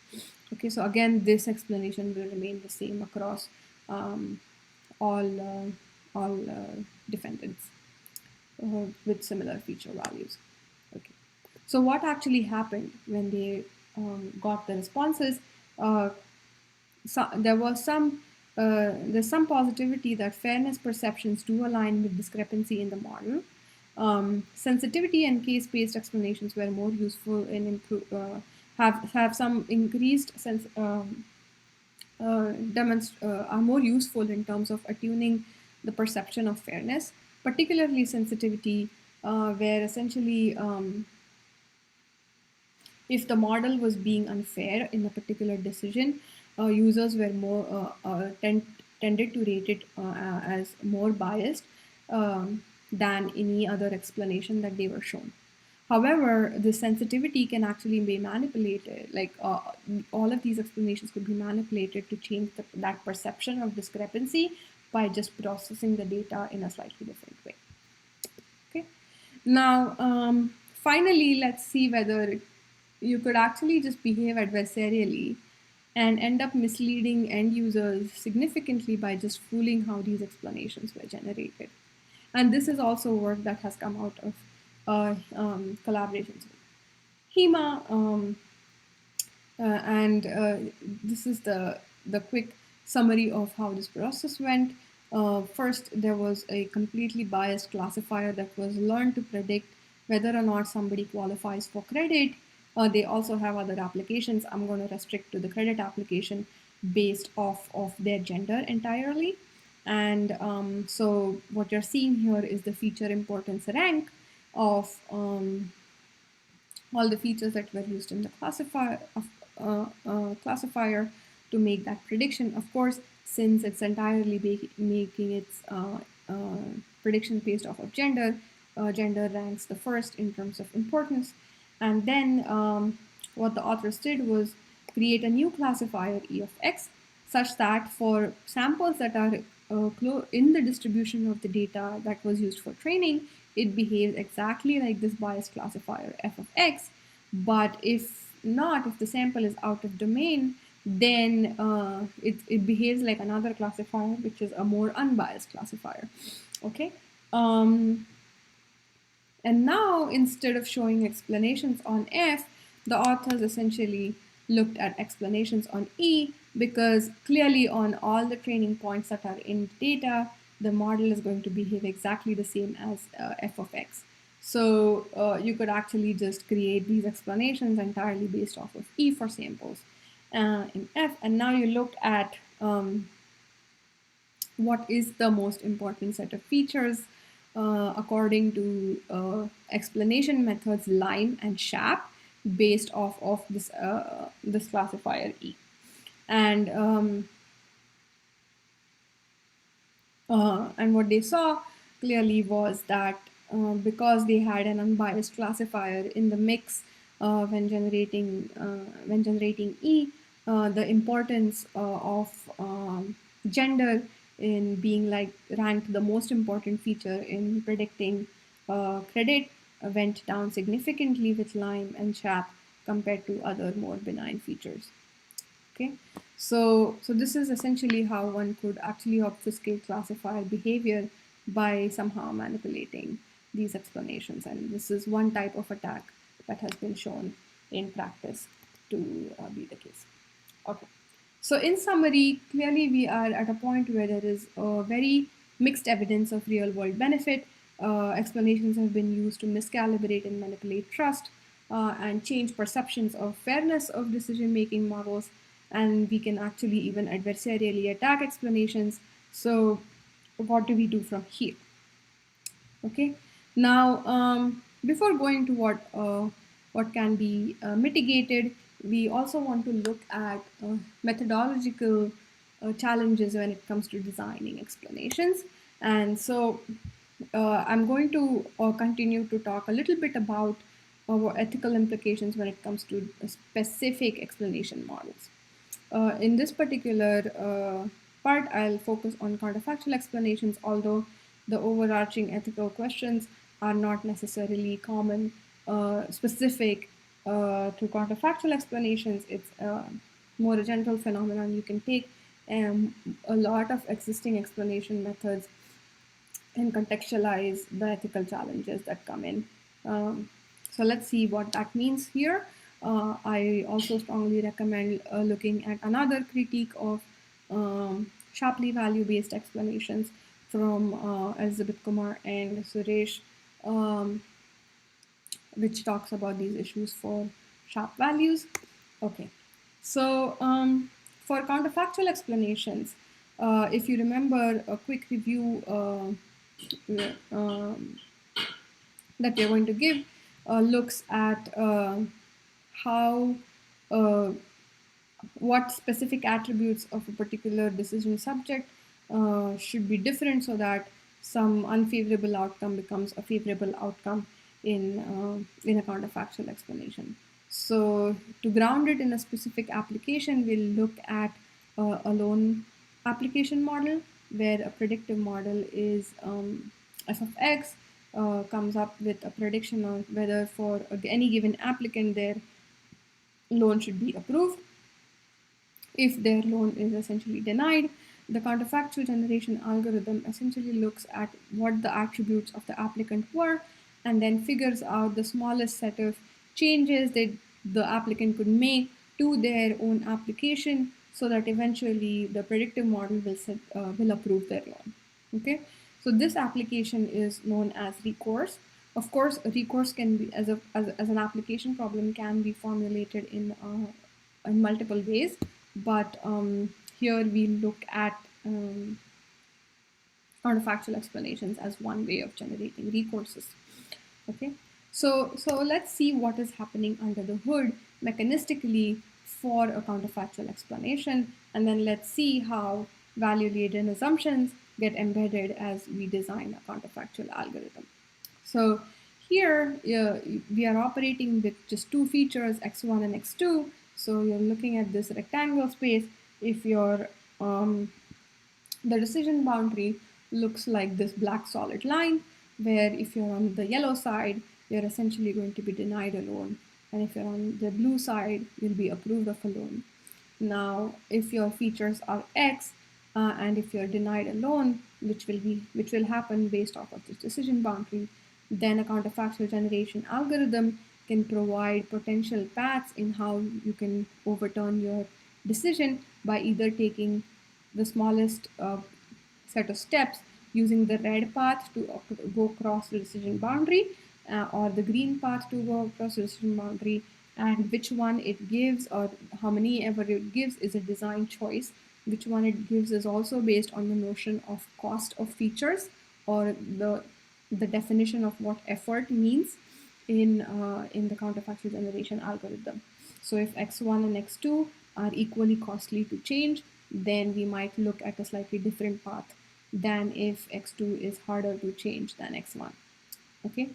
Speaker 3: Okay, so again, this explanation will remain the same across um, all defendants with similar feature values. Okay, so what actually happened when they got the responses? Uh, so there was some there's some positivity that fairness perceptions do align with discrepancy in the model. Sensitivity and case-based explanations were more useful in have some increased sense are more useful in terms of attuning the perception of fairness, particularly sensitivity, where essentially if the model was being unfair in a particular decision, users were tended to rate it as more biased than any other explanation that they were shown. However, the sensitivity can actually be manipulated. Like all of these explanations could be manipulated to change that perception of discrepancy by just processing the data in a slightly different way. Okay. Now, finally, let's see whether you could actually just behave adversarially and end up misleading end users significantly by just fooling how these explanations were generated. And this is also work that has come out of collaborations with HEMA, and this is the quick summary of how this process went. First, there was a completely biased classifier that was learned to predict whether or not somebody qualifies for credit. They also have other applications. I'm going to restrict to the credit application based off of their gender entirely. And so what you're seeing here is the feature importance rank of all the features that were used in the classifier to make that prediction. Of course, since it's entirely making its prediction based off of gender, gender ranks the first in terms of importance. And then what the authors did was create a new classifier E of X, such that for samples that are in the distribution of the data that was used for training, it behaves exactly like this biased classifier f of x. But if not, if the sample is out of domain, then it behaves like another classifier, which is a more unbiased classifier. Okay. Um, and now, instead of showing explanations on F, the authors essentially looked at explanations on E, because clearly on all the training points that are in data, the model is going to behave exactly the same as f of x. So you could actually just create these explanations entirely based off of E for samples in F. And now you look at what is the most important set of features according to explanation methods LIME and SHAP based off of this classifier E. And what they saw clearly was that because they had an unbiased classifier in the mix when generating E, the importance of gender in being like ranked the most important feature in predicting credit went down significantly with Lime and Chap compared to other more benign features. Okay, so this is essentially how one could actually obfuscate classifier behavior by somehow manipulating these explanations, and this is one type of attack that has been shown in practice to be the case. Okay, so in summary, clearly we are at a point where there is a very mixed evidence of real world benefit. Explanations have been used to miscalibrate and manipulate trust and change perceptions of fairness of decision making models. And we can actually even adversarially attack explanations. So, what do we do from here? Okay. Now, before going to what can be mitigated, we also want to look at methodological challenges when it comes to designing explanations. And so, I'm going to continue to talk a little bit about ethical implications when it comes to specific explanation models. In this particular part, I'll focus on counterfactual explanations, although the overarching ethical questions are not necessarily common, specific to counterfactual explanations. It's more a general phenomenon. You can take a lot of existing explanation methods and contextualize the ethical challenges that come in. So let's see what that means here. I also strongly recommend looking at another critique of sharply value-based explanations from Elizabeth Kumar and Suresh, um, which talks about these issues for sharp values. Okay, so for counterfactual explanations, if you remember a quick review um, that we're going to give looks at how uh, what specific attributes of a particular decision subject should be different so that some unfavorable outcome becomes a favorable outcome in a counterfactual explanation. So to ground it in a specific application, we'll look at a loan application model where a predictive model is f of x comes up with a prediction on whether for any given applicant their loan should be approved. If their loan is essentially denied, the counterfactual generation algorithm essentially looks at what the attributes of the applicant were and then figures out the smallest set of changes that the applicant could make to their own application so that eventually the predictive model will approve their loan. Okay, so this application is known as recourse. Of course, recourse can be as an application problem can be formulated in multiple ways, but here we look at counterfactual explanations as one way of generating recourses. Okay, so let's see what is happening under the hood mechanistically for a counterfactual explanation, and then let's see how value-laden assumptions get embedded as we design a counterfactual algorithm. So here we are operating with just two features, x1 and x2. So you're looking at this rectangle space. If your the decision boundary looks like this black solid line, where if you're on the yellow side, you're essentially going to be denied a loan, and if you're on the blue side, you'll be approved of a loan. Now, if your features are X, and if you're denied a loan, which will happen based off of this decision boundary, then a counterfactual generation algorithm can provide potential paths in how you can overturn your decision by either taking the smallest set of steps using the red path to go across the decision boundary, or the green path to go across the decision boundary, and which one it gives or how many ever it gives is a design choice. Which one it gives is also based on the notion of cost of features, or the definition of what effort means in the counterfactual generation algorithm. So if x1 and x2 are equally costly to change, then we might look at a slightly different path than if x2 is harder to change than x1. Okay,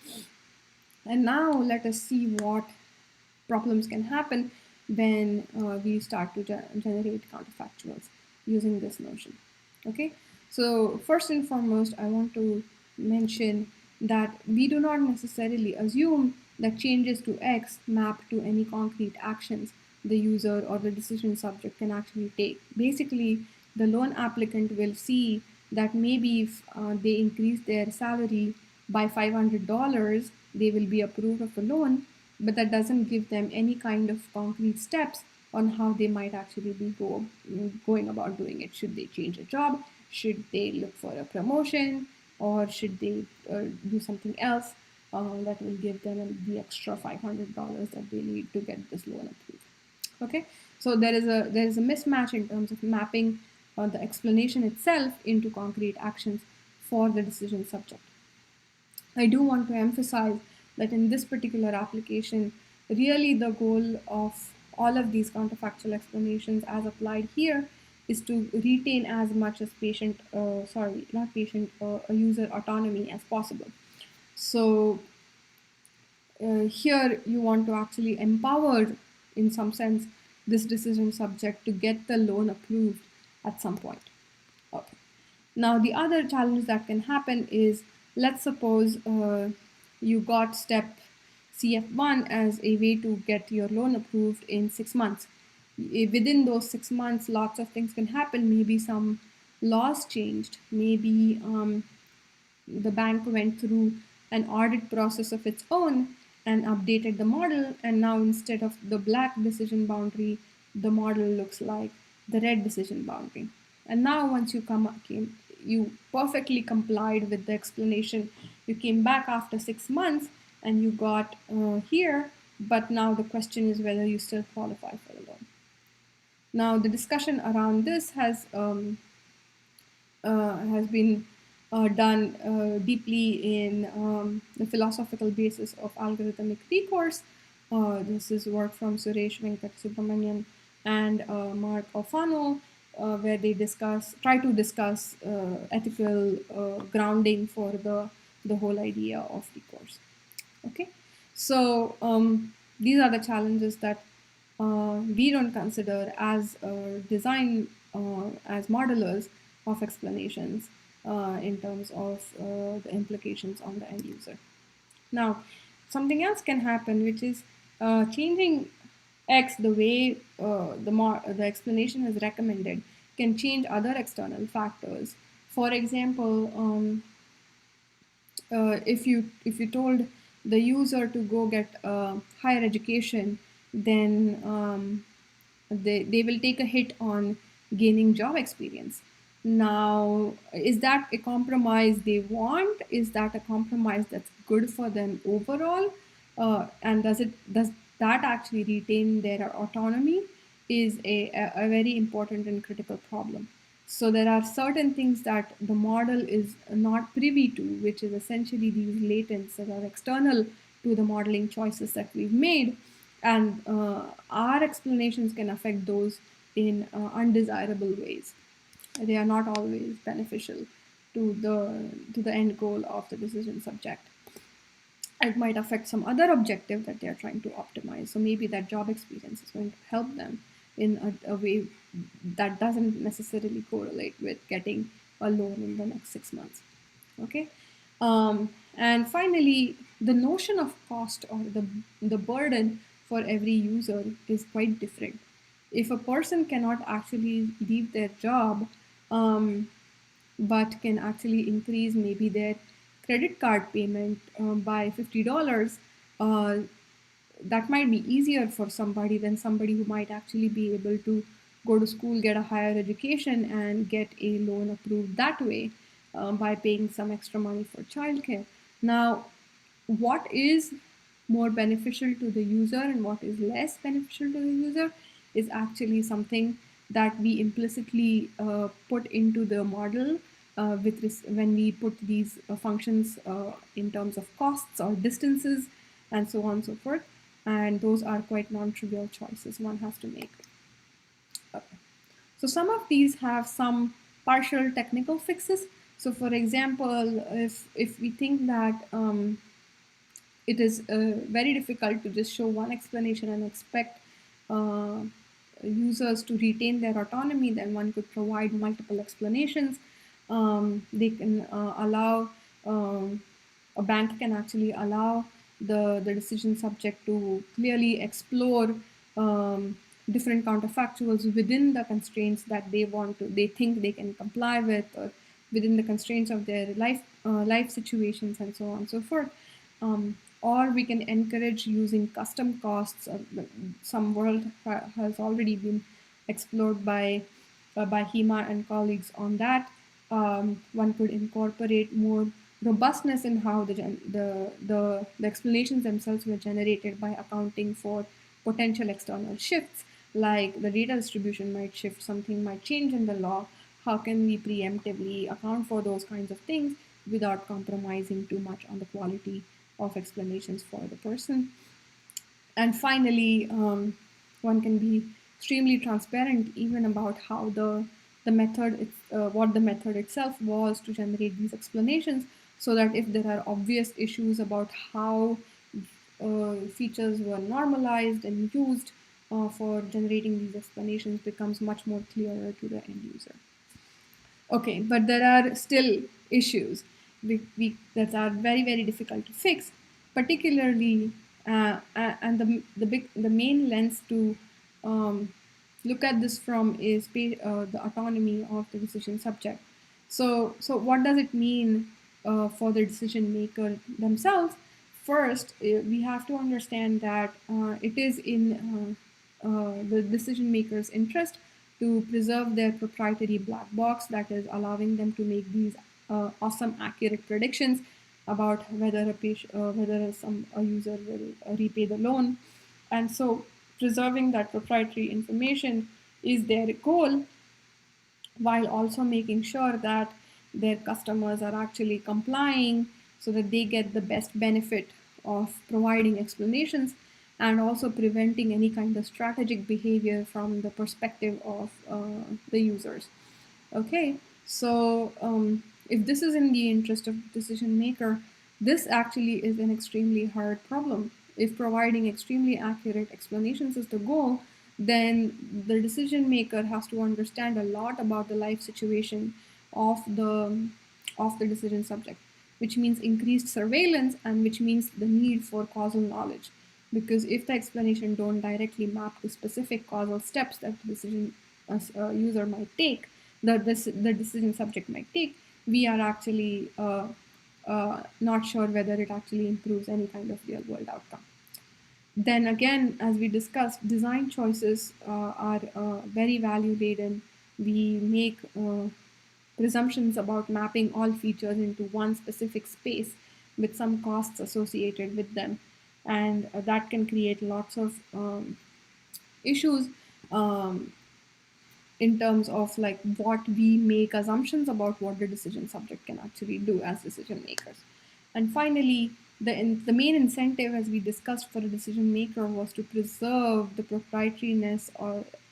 Speaker 3: and now let us see what problems can happen when we start to generate counterfactuals using this notion. Okay, so first and foremost, I want to mention that we do not necessarily assume that changes to X map to any concrete actions the user or the decision subject can actually take. Basically, the loan applicant will see that maybe if they increase their salary by $500, they will be approved of a loan, but that doesn't give them any kind of concrete steps on how they might actually be going about doing it. Should they change a job? Should they look for a promotion? Or should they do something else that will give them the extra $500 that they need to get this loan approved? Okay, so there is a mismatch in terms of mapping the explanation itself into concrete actions for the decision subject. I do want to emphasize that in this particular application, really the goal of all of these counterfactual explanations as applied here is to retain as much as not patient, a user autonomy as possible. So here you want to actually empower, in some sense, this decision subject to get the loan approved at some point. Okay. Now, the other challenge that can happen is, let's suppose you got step CF1 as a way to get your loan approved in 6 months. Within those 6 months, lots of things can happen. Maybe some laws changed. Maybe the bank went through an audit process of its own and updated the model, and now instead of the black decision boundary, the model looks like the red decision boundary. And now once you perfectly complied with the explanation, you came back after 6 months and you got here, but now the question is whether you still qualify for the loan. Now the discussion around this has been done deeply in the philosophical basis of algorithmic recourse. This is work from Suresh Venkata and Mark Alfano, where they try to discuss ethical grounding for the whole idea of recourse. Okay, so these are the challenges that we don't consider as design as modelers of explanations in terms of the implications on the end user. Now, something else can happen, which is changing X the way the explanation is recommended can change other external factors. For example, if you told the user to go get higher education, then they will take a hit on gaining job experience. Now, is that a compromise they want? Is that a compromise that's good for them overall? And does that actually retain their autonomy? Is a very important and critical problem. So there are certain things that the model is not privy to, which is essentially these latents that are external to the modeling choices that we've made, and our explanations can affect those in undesirable ways. They are not always beneficial to the end goal of the decision subject. It might affect some other objective that they are trying to optimize. So maybe that job experience is going to help them in a way that doesn't necessarily correlate with getting a loan in the next 6 months. Okay. And finally, the notion of cost or the burden for every user is quite different. If a person cannot actually leave their job, um, but can actually increase maybe their credit card payment by $50, uh, that might be easier for somebody than somebody who might actually be able to go to school, get a higher education, and get a loan approved that way by paying some extra money for childcare. Now, what is more beneficial to the user and what is less beneficial to the user is actually something that we implicitly put into the model when we put these functions in terms of costs or distances and so on and so forth. And those are quite non-trivial choices one has to make. So some of these have some partial technical fixes. So for example, if we think that it is very difficult to just show one explanation and expect uh, users to retain their autonomy, then one could provide multiple explanations. They can allow a bank can actually allow the decision subject to clearly explore different counterfactuals within the constraints that they think they can comply with, or within the constraints of their life situations and so on and so forth. Or we can encourage using custom costs. Some world has already been explored by Hima and colleagues on that. One could incorporate more robustness in how the explanations themselves were generated by accounting for potential external shifts, like the data distribution might shift, something might change in the law. How can we preemptively account for those kinds of things without compromising too much on the quality of explanations for the person? And finally, one can be extremely transparent even about how what the method itself was to generate these explanations, so that if there are obvious issues about how features were normalized and used for generating these explanations, becomes much more clearer to the end user. Okay, but there are still issues that are very, very difficult to fix, particularly, and the main lens to um, look at this from is the autonomy of the decision subject. So what does it mean for the decision maker themselves? First, we have to understand that it is in the decision maker's interest to preserve their proprietary black box that is allowing them to make these awesome accurate predictions about whether a user will repay the loan. And so preserving that proprietary information is their goal, while also making sure that their customers are actually complying so that they get the best benefit of providing explanations, and also preventing any kind of strategic behavior from the perspective of the users. Okay, so if this is in the interest of the decision maker, this actually is an extremely hard problem. If providing extremely accurate explanations is the goal, then the decision maker has to understand a lot about the life situation of the decision subject, which means increased surveillance and which means the need for causal knowledge. Because if the explanation don't directly map to specific causal steps that the decision user might take, the decision subject might take, we are actually not sure whether it actually improves any kind of real world outcome. Then again, as we discussed, design choices are very value laden. We make presumptions about mapping all features into one specific space with some costs associated with them. And that can create lots of issues. Um, in terms of like what we make assumptions about what the decision subject can actually do as decision makers. And finally, the main incentive, as we discussed, for a decision maker was to preserve the proprietariness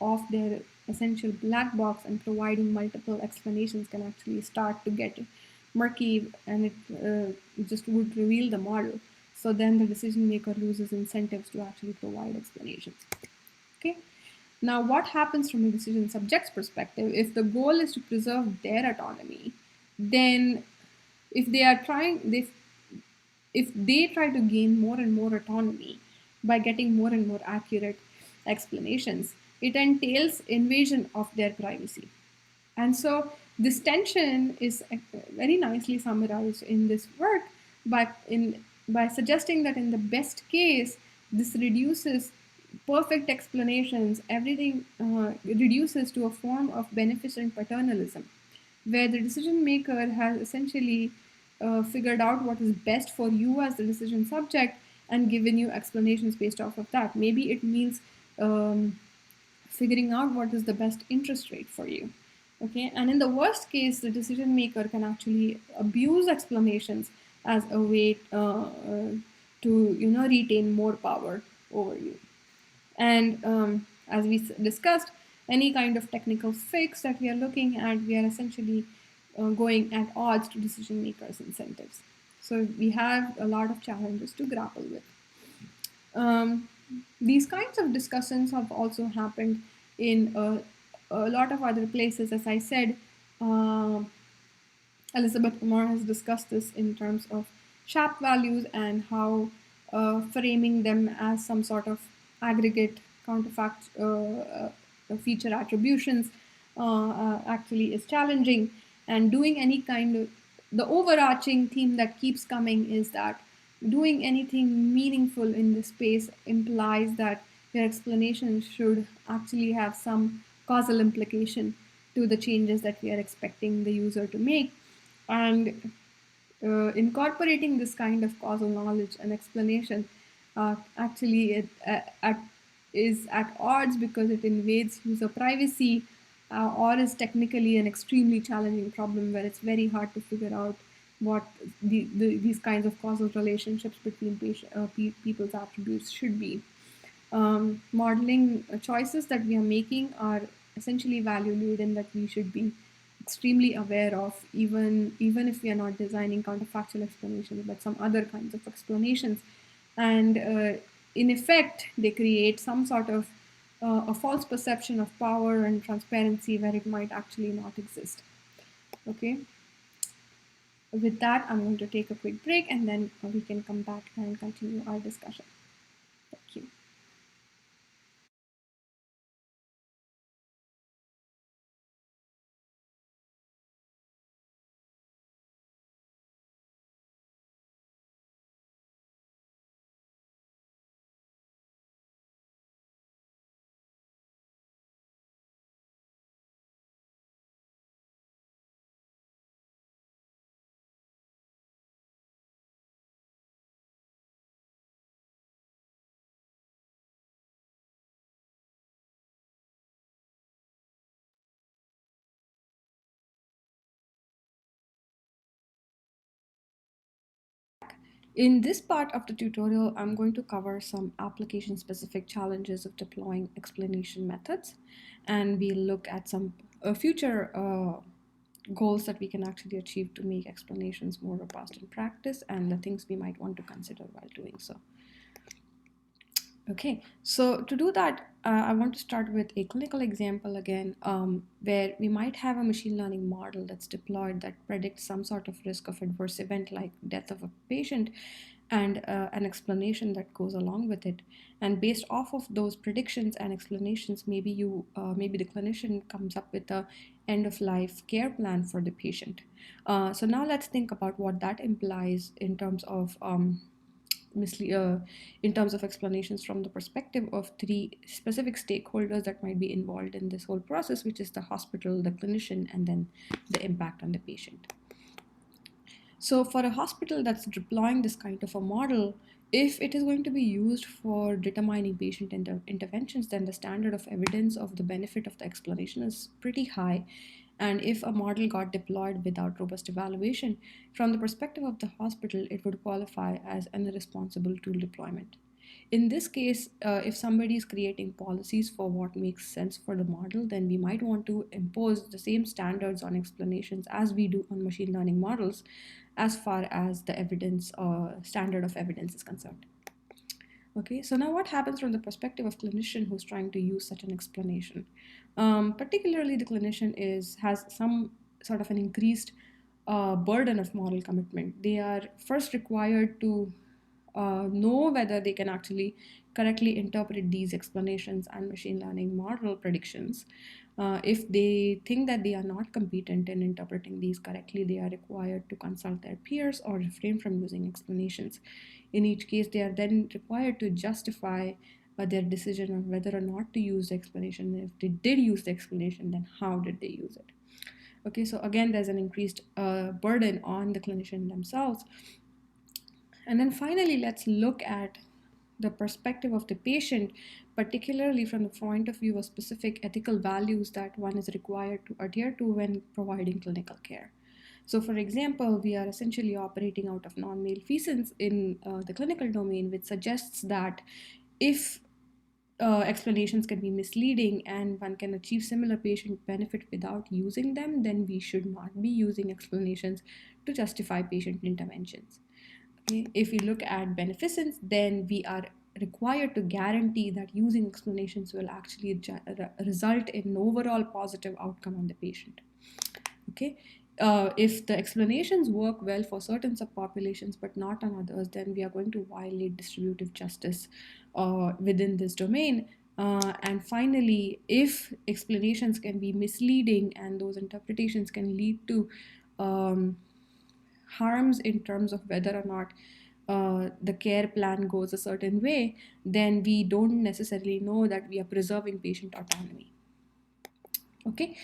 Speaker 3: of their essential black box, and providing multiple explanations can actually start to get murky, and it just would reveal the model. So then the decision maker loses incentives to actually provide explanations. Okay. Now, what happens from a decision subject's perspective? If the goal is to preserve their autonomy, then if they are trying, if they try to gain more and more autonomy by getting more and more accurate explanations, it entails invasion of their privacy. And so this tension is very nicely summarized in this work by suggesting that in the best case, this reduces perfect explanations, everything reduces to a form of beneficent paternalism, where the decision maker has essentially figured out what is best for you as the decision subject and given you explanations based off of that. Maybe it means figuring out what is the best interest rate for you. Okay, and in the worst case, the decision maker can actually abuse explanations as a way to retain more power over you. And as we discussed, any kind of technical fix that we are looking at, we are essentially going at odds to decision makers' incentives. So we have a lot of challenges to grapple with. Um, these kinds of discussions have also happened in a lot of other places. As I said, uh, Elizabeth Kumar has discussed this in terms of SHAP values and how framing them as some sort of aggregate counterfact feature attributions actually is challenging. And doing any kind of, the overarching theme that keeps coming is that doing anything meaningful in this space implies that your explanation should actually have some causal implication to the changes that we are expecting the user to make. And incorporating this kind of causal knowledge and explanation actually is at odds because it invades user privacy, or is technically an extremely challenging problem where it's very hard to figure out what these kinds of causal relationships between people's attributes should be. Modeling choices that we are making are essentially value laden, that we should be extremely aware of, even if we are not designing counterfactual explanations but some other kinds of explanations. And in effect, they create some sort of a false perception of power and transparency where it might actually not exist. Okay, with that, I'm going to take a quick break, and then we can come back and continue our discussion. Thank you. In this part of the tutorial, I'm going to cover some application-specific challenges of deploying explanation methods, and we'll look at some future goals that we can actually achieve to make explanations more robust in practice, and the things we might want to consider while doing so. Okay, so to do that, I want to start with a clinical example again, where we might have a machine learning model that's deployed that predicts some sort of risk of adverse event like death of a patient, and an explanation that goes along with it. And based off of those predictions and explanations, maybe the clinician comes up with a end of life care plan for the patient. So now let's think about what that implies in terms of in terms of explanations from the perspective of three specific stakeholders that might be involved in this whole process, which is the hospital, the clinician, and then the impact on the patient. So, for a hospital that's deploying this kind of a model, if it is going to be used for determining patient interventions, then the standard of evidence of the benefit of the explanation is pretty high. And if a model got deployed without robust evaluation, from the perspective of the hospital, it would qualify as an irresponsible tool deployment. In this case, if somebody is creating policies for what makes sense for the model, then we might want to impose the same standards on explanations as we do on machine learning models as far as the evidence or standard of evidence is concerned. Okay, so now what happens from the perspective of clinician who's trying to use such an explanation? Particularly, the clinician has some sort of an increased burden of moral commitment. They are first required to know whether they can actually correctly interpret these explanations and machine learning model predictions. If they think that they are not competent in interpreting these correctly, they are required to consult their peers or refrain from using explanations. In each case, they are then required to justify their decision on whether or not to use the explanation. If they did use the explanation, then how did they use it? Okay, so again, there's an increased burden on the clinician themselves. And then finally, let's look at the perspective of the patient, particularly from the point of view of specific ethical values that one is required to adhere to when providing clinical care. So, for example, we are essentially operating out of non malfeasance in the clinical domain, which suggests that if explanations can be misleading and one can achieve similar patient benefit without using them, then we should not be using explanations to justify patient interventions. Okay? If we look at beneficence, then we are required to guarantee that using explanations will actually result in an overall positive outcome on the patient. Okay. If the explanations work well for certain subpopulations but not on others, then we are going to violate distributive justice within this domain. And finally, if explanations can be misleading and those interpretations can lead to harms in terms of whether or not the care plan goes a certain way, then we don't necessarily know that we are preserving patient autonomy. Okay.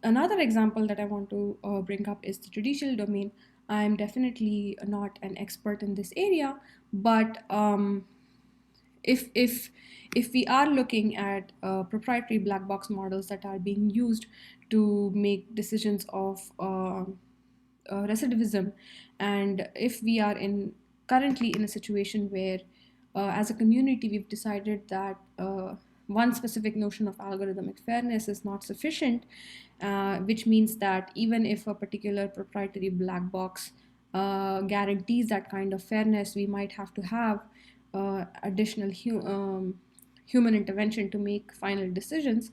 Speaker 3: Another example that I want to bring up is the judicial domain. I'm definitely not an expert in this area, but if if if we are looking at proprietary black box models that are being used to make decisions of recidivism, and if we are in currently in a situation where as a community we've decided that one specific notion of algorithmic fairness is not sufficient, which means that even if a particular proprietary black box guarantees that kind of fairness, we might have to have additional human intervention to make final decisions.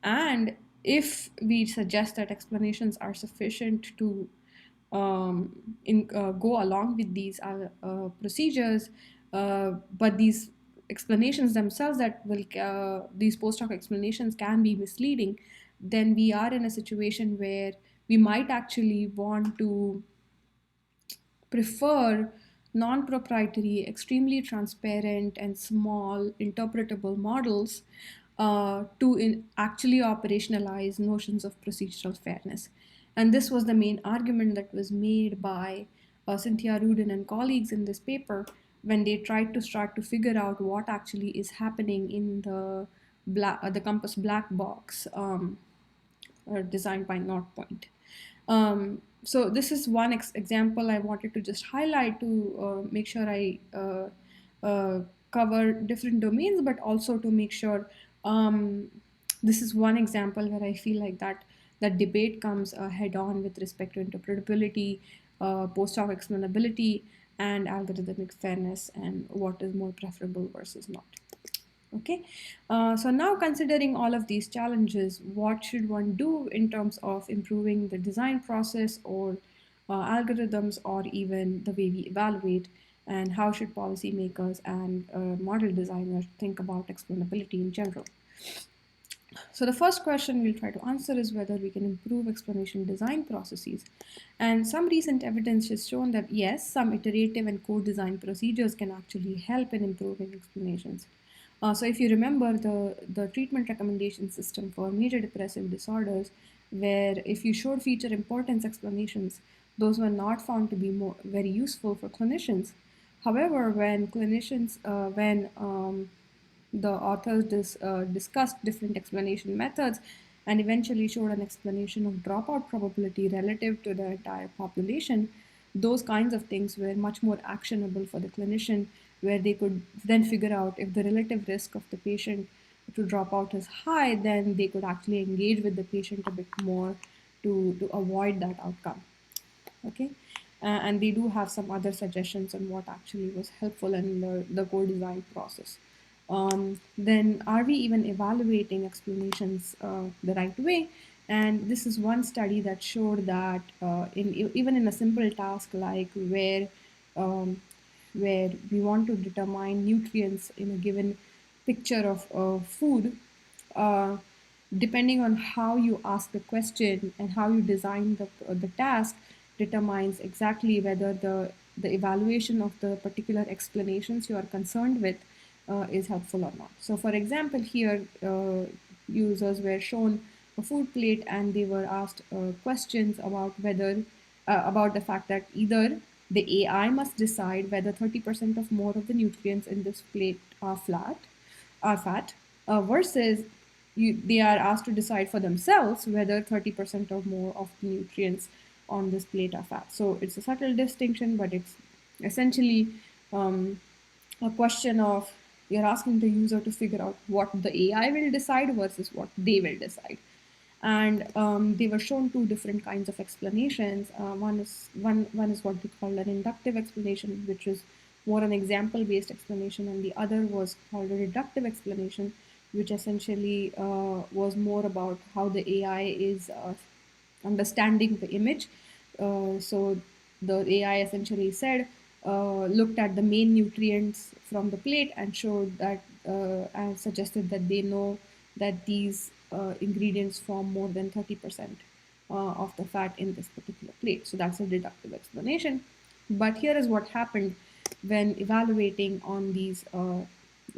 Speaker 3: And if we suggest that explanations are sufficient to go along with these procedures, but these explanations themselves that will these post hoc explanations can be misleading, then we are in a situation where we might actually want to prefer non-proprietary, extremely transparent and small interpretable models to actually operationalize notions of procedural fairness. And this was the main argument that was made by Cynthia Rudin and colleagues in this paper when they tried to start to figure out what actually is happening in the Compass black box designed by Northpoint. So this is one example I wanted to just highlight to make sure I cover different domains, but also to make sure this is one example where I feel like that debate comes head on with respect to interpretability, post hoc explainability, and algorithmic fairness, and what is more preferable versus not. Okay, so now considering all of these challenges, what should one do in terms of improving the design process or algorithms or even the way we evaluate, and how should policymakers and model designers think about explainability in general? So the first question we'll try to answer is whether we can improve explanation design processes. And some recent evidence has shown that yes, some iterative and co-design procedures can actually help in improving explanations. So if you remember the treatment recommendation system for major depressive disorders, where if you showed feature importance explanations, Those were not found to be very useful for clinicians. However, when the authors discussed different explanation methods and eventually showed an explanation of dropout probability relative to the entire population, those kinds of things were much more actionable for the clinician, where they could then figure out if the relative risk of the patient to drop out is high, then they could actually engage with the patient a bit more to avoid that outcome. Okay. And they do have some other suggestions on what actually was helpful in the core design process. Then are we even evaluating explanations the right way? And this is one study that showed that even in a simple task like um, where we want to determine nutrients in a given picture of food, uh, depending on how you ask the question and how you design the task determines exactly whether the evaluation of the particular explanations you are concerned with is helpful or not. So for example, here users were shown a food plate and they were asked questions about whether about the fact that either the AI must decide whether 30% of more of the nutrients in this plate are fat, versus they are asked to decide for themselves whether 30% or more of the nutrients on this plate are fat. So it's a subtle distinction, but it's essentially um, a question of you're asking the user to figure out what the AI will decide versus what they will decide. And they were shown two different kinds of explanations. One is what they call an inductive explanation, which is more an example-based explanation, and the other was called a reductive explanation, which essentially was more about how the AI is understanding the image. So the AI essentially said, looked at the main nutrients from the plate and showed that and suggested that they know that these ingredients form more than 30% of the fat in this particular plate. So that's a deductive explanation. But here is what happened when evaluating on these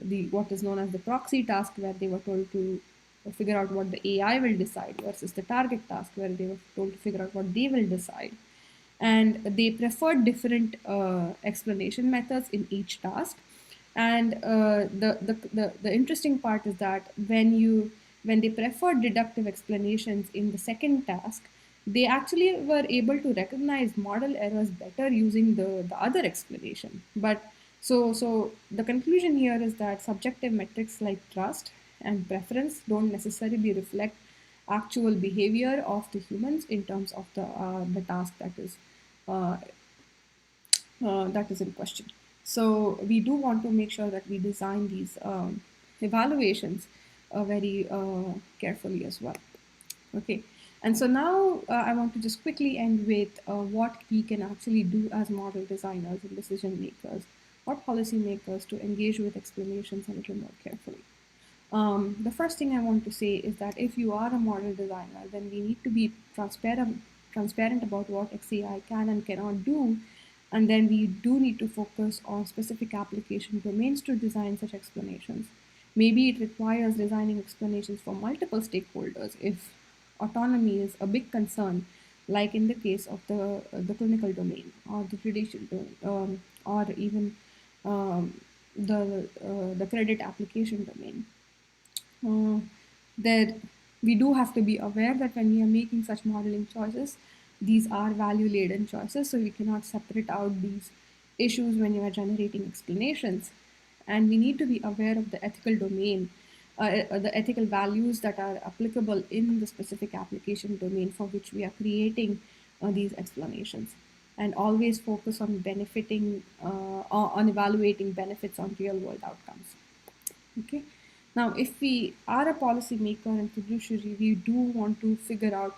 Speaker 3: the what is known as the proxy task, where they were told to figure out what the AI will decide, versus the target task, where they were told to figure out what they will decide. And they preferred different explanation methods in each task. And the interesting part is that when they preferred deductive explanations in the second task, they actually were able to recognize model errors better using the other explanation. But so the conclusion here is that subjective metrics like trust and preference don't necessarily reflect actual behavior of the humans in terms of the task uh, that is in question. So we do want to make sure that we design these evaluations very carefully as well. Okay, and so now I want to just quickly end with what we can actually do as model designers and decision makers or policymakers to engage with explanations a little more carefully. The first thing I want to say is that if you are a model designer, then we need to be transparent about what XAI can and cannot do. And then we do need to focus on specific application domains to design such explanations. Maybe it requires designing explanations for multiple stakeholders if autonomy is a big concern, like in the case of the clinical domain or the judicial domain, or even the credit application domain. uh, that we do have to be aware that when we are making such modeling choices, these are value laden choices, so we cannot separate out these issues when you are generating explanations. And we need to be aware of the ethical domain, the ethical values that are applicable in the specific application domain for which we are creating these explanations. And always focus on on evaluating benefits on real world outcomes. Okay. Now, if we are a policymaker and fiduciary, we do want to figure out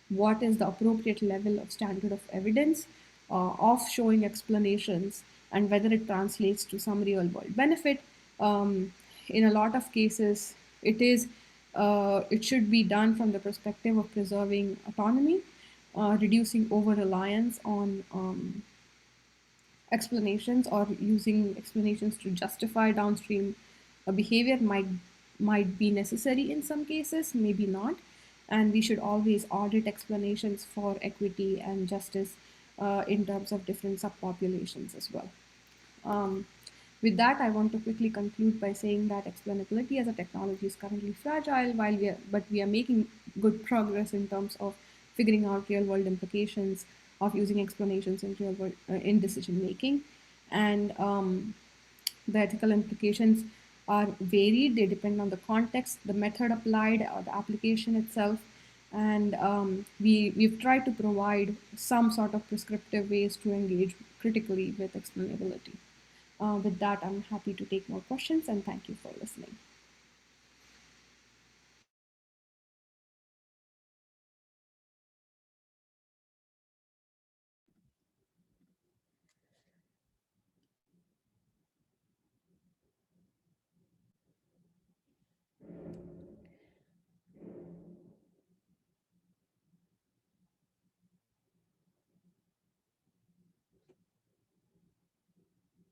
Speaker 3: what is the appropriate level of standard of evidence of showing explanations and whether it translates to some real world benefit. In a lot of cases, it should be done from the perspective of preserving autonomy, reducing over reliance on explanations, or using explanations to justify downstream behavior might be necessary in some cases, maybe not. And we should always audit explanations for equity and justice in terms of different subpopulations as well. Um, with that, I want to quickly conclude by saying that explainability as a technology is currently fragile, but we are making good progress in terms of figuring out real world implications of using explanations in real world in decision making, and the ethical implications are varied. They depend on the context, the method applied, or the application itself. And we've tried to provide some sort of prescriptive ways to engage critically with explainability. With that, I'm happy to take more questions and thank you for listening.